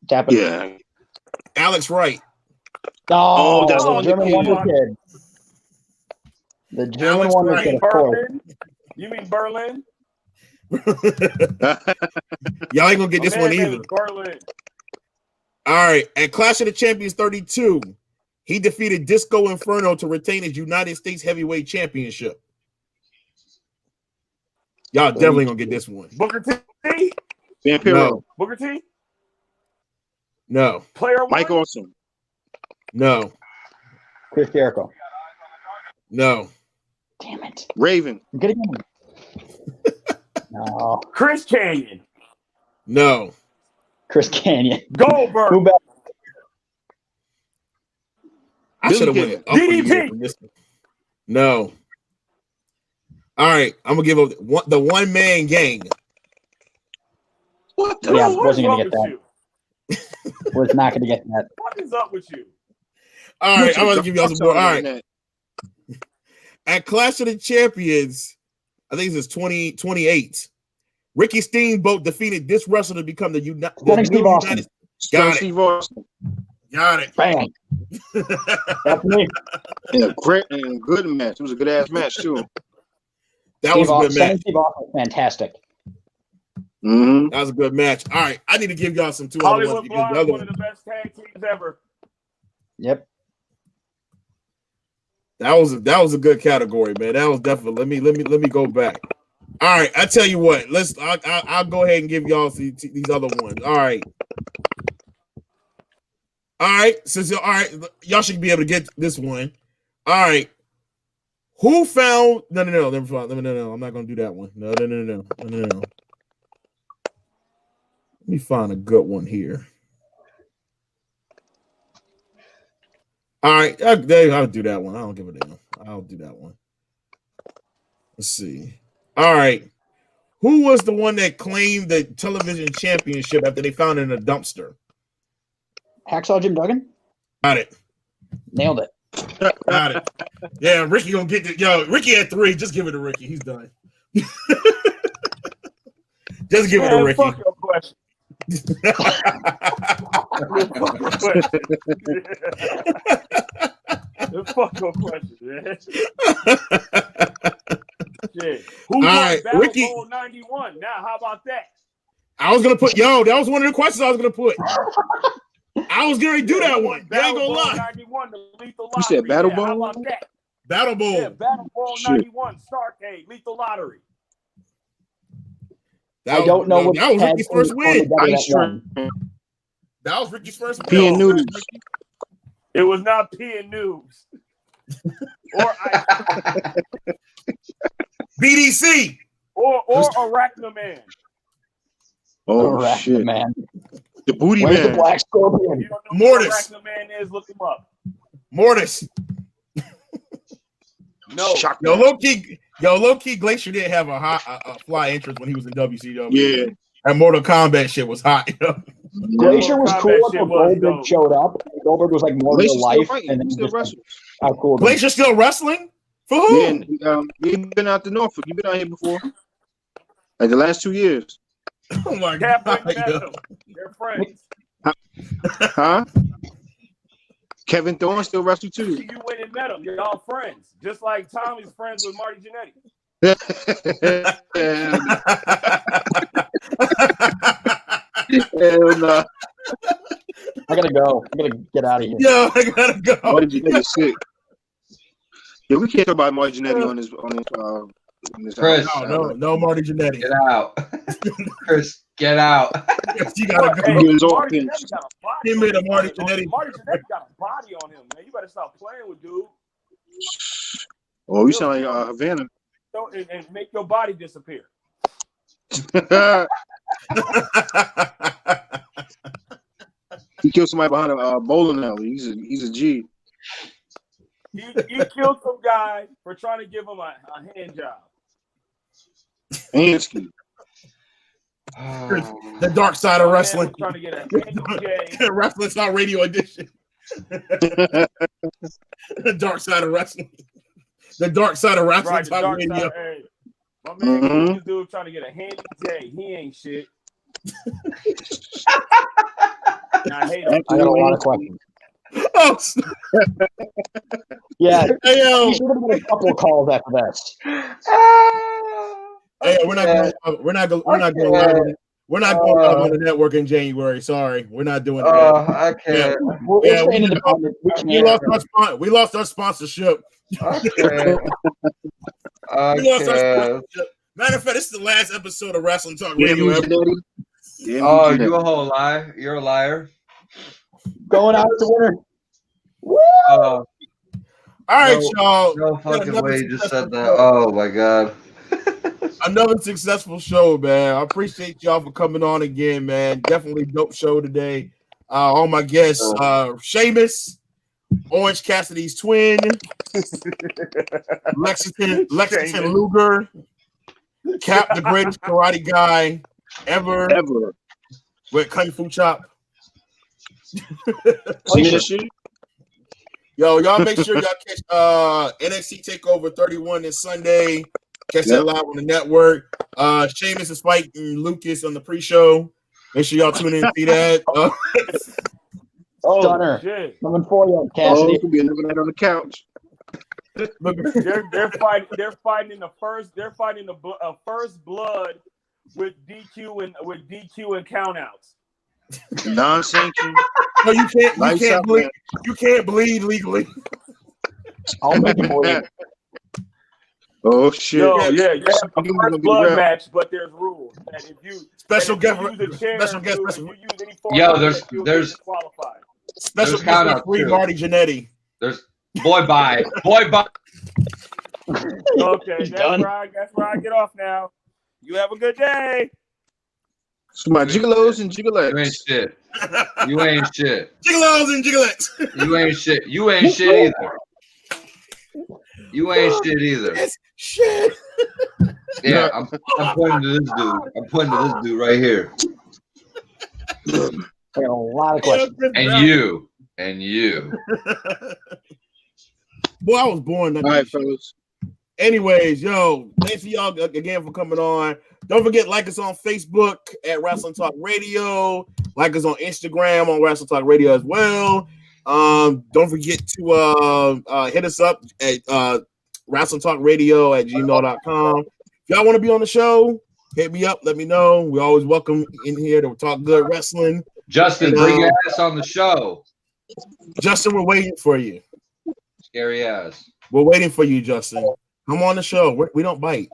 Tap it. Yeah. Alex Wright. Oh, that's the on the German kid. Wonder Kid. The German Alex Wonder Wright. Kid, of course. Berlin? You mean Berlin? Y'all ain't gonna get this My one man's name either. is Berlin. All right. At Clash of the Champions 32, he defeated Disco Inferno to retain his United States Heavyweight Championship. Y'all definitely gonna get this one. Booker T? Vampiro. No. Booker T? No. Player one? Mike Awesome. No. Chris Jericho. No. Damn it. Raven. Get it again. No. Chris Canyon. No. Chris Canyon. Goldberg. Who bet? I should have Billy went up for you DDP. from this one. No. All right. I'm gonna give up the one man gang. What the Yeah, What wasn't is gonna up get with that. you? Was not going to get that. What is up with you? All right. I'm gonna give y'all some more. All right. At Clash of the Champions, I think this is 2028. Ricky Steamboat defeated this wrestler to become the Stunning Steve Austin. Got it. Steve Austin. Got it. Bang. That's me. Yeah, great and good match. It was a good ass match too. That was a good Stunning match. Steve Austin, fantastic. Mm-hmm. That was a good match. All right. I need to give y'all some two other ones Hollywood because the Blonde, other one of the best tag teams ever. Yep. that was a good category, man. That was definitely. Let me go back. All right. I tell you what. I'll go ahead and give y'all these other ones. All right. All right. Y'all should be able to get this one. All right. Who found no, never mind. No, I'm not gonna do that one. No. Let me find a good one here. All right, I'll do that one. I don't give a damn. I'll do that one. Let's see. All right. Who was the one that claimed the television championship after they found it in a dumpster? Hacksaw Jim Duggan? Got it. Nailed it. Got it. Yeah, Ricky gonna get it. Yo, Ricky at 3. Just give it to Ricky. He's done. Just give it to Ricky. Fuck your question. Fuck your question, man. Shit. Who won right, Battle Ricky. Bowl 91? Now, how about that? I was gonna put that was one of the questions I was gonna put. I was gonna do that one. You ain't gonna lie. 91, the Lethal Lottery. You said Battle How Bowl? about that? Battle Bowl. Yeah, Battle Bowl Shit. 91, Starcade, Lethal Lottery. I don't know what that was Ricky's first win. Ice Train. That was Ricky's first win. P and News. It was not P and News. Or BDC. or Arachnaman. Oh Arachnaman, shit! man. The Booty Where's the Man. Black Scorpion? You don't know who Mortis. Arachnaman is? Look him up. Mortis. No. Shock Yo, Man. low key, Glacier did have a fly interest when he was in WCW. Yeah. That Mortal Kombat shit was hot. Glacier was Combat cool shit until was Goldberg dope. showed up. Goldberg was like more Glacier's real still life. fighting. And then He still just wrestles. how cool. Glacier still wrestling? For who? Yeah, he's been out to Norfolk. He's been out here before. Like the last 2 years. Oh my Cap god. and yo. Metal. They're friends. Huh? Kevin Thorne still wrestle too. You went and met him. You're all friends. Just like Tommy's friends with Marty Jannetty. Hell no. I gotta go. I gotta get out of here. Yo, I gotta go. Marty Jannetty's sick. Yeah, we can't talk about Marty Jannetty on this Chris. No Marty Jannetty. Get out. Chris, get out. You gotta go. Hey, He was all Marty pinched. Jannetty got a body. He made a on him. Marty Jannetty. Marty Jannetty got a body on him, man. You better stop playing with dude. Oh, you sound like Havana. And make your body disappear. He killed somebody behind a bowling alley. He's a G. He killed some guy for trying to give him a hand job. Ansky. The dark side of wrestling. Trying to get a hand Wrestling Talk Radio edition. The dark side of wrestling. The dark side of wrestling right, Talk Radio. Side, hey, my man, this dude trying to get a handy J. He ain't shit. I hate him. I got a lot of questions. Oh, Yeah, hey, yo. you should have been a couple of calls after this. Hey, we're not going live on the network in January. Sorry, we're not doing that. I can't. We're staying independent. We lost our sponsorship. Okay. We lost our sponsorship. Matter of fact, this is the last episode of Wrestling Talk Radio. Oh, you a whole lie? You're a liar. Going out as a winner. Woo! All right, y'all. No fucking way you just said that. Oh my god. Another successful show, man. I appreciate y'all for coming on again, man. Definitely dope show today. All my guests, Sheamus, Orange Cassidy's twin, Lexington Luger, Cap, the greatest karate guy ever. With Kung Fu Chop. Yo, y'all make sure y'all catch NXT TakeOver 31 this Sunday. Catch that live on the network. Sheamus is fighting Lucas on the pre-show. Make sure y'all tune in and see that. Stunner. Shit. Coming for you, Cassidy. Could be living out on the couch. They're fighting in the first. They're fighting the first blood with DQ and countouts. Non-sanctioned. No, you can't bleed legally. I'll make it bleed. Oh shit! No, you have a first blood match, but there's rules. And if you special guest, yo, there's qualified. Special guest free Marty Jannetty. There's boy bye. Okay, that's where I get off now. You have a good day. So my gigolos and gigolettes. You ain't shit. Gigolos and gigolettes. You ain't shit. You ain't shit either. You ain't shit either. It's shit. Yeah, I'm pointing to this dude. I'm pointing to this dude right here. I got a lot of questions. And you. Boy, I was born. All right, fellas. Anyways, yo, thanks for y'all again for coming on. Don't forget, like us on Facebook at Wrestling Talk Radio. Like us on Instagram on Wrestling Talk Radio as well. Don't forget to hit us up at WrestlingTalkRadio@gmail.com. If y'all want to be on the show, hit me up. Let me know. We're always welcome in here to talk good wrestling. Justin, bring your ass on the show. Justin, we're waiting for you. Scary ass. We're waiting for you, Justin. Come on the show. We don't bite.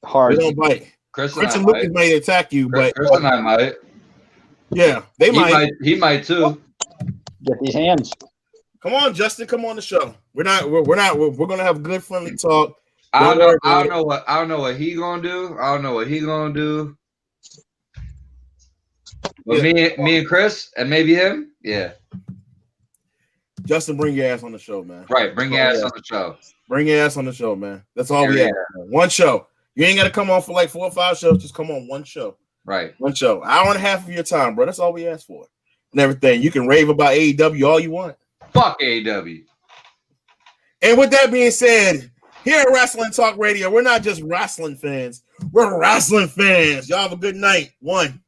Hard. We don't bite. Chris and Lucas might attack you, but Chris and I might. Yeah, they might. He might too. Get these hands. Come on, Justin. Come on the show. We're gonna have good, friendly talk. I don't know what he gonna do. I don't know what he gonna do. But me and Chris and maybe him. Yeah. Justin, bring your ass on the show, man. Right, bring your ass on the show. Bring your ass on the show, man. That's all we have. One show. You ain't gotta come on for like 4 or 5 shows. Just come on one show. Right. One show. Hour and a half of your time, bro. That's all we ask for. And everything. You can rave about AEW all you want. Fuck AEW. And with that being said, here at Wrestling Talk Radio, we're not just wrestling fans. We're wrestling fans. Y'all have a good night. 1.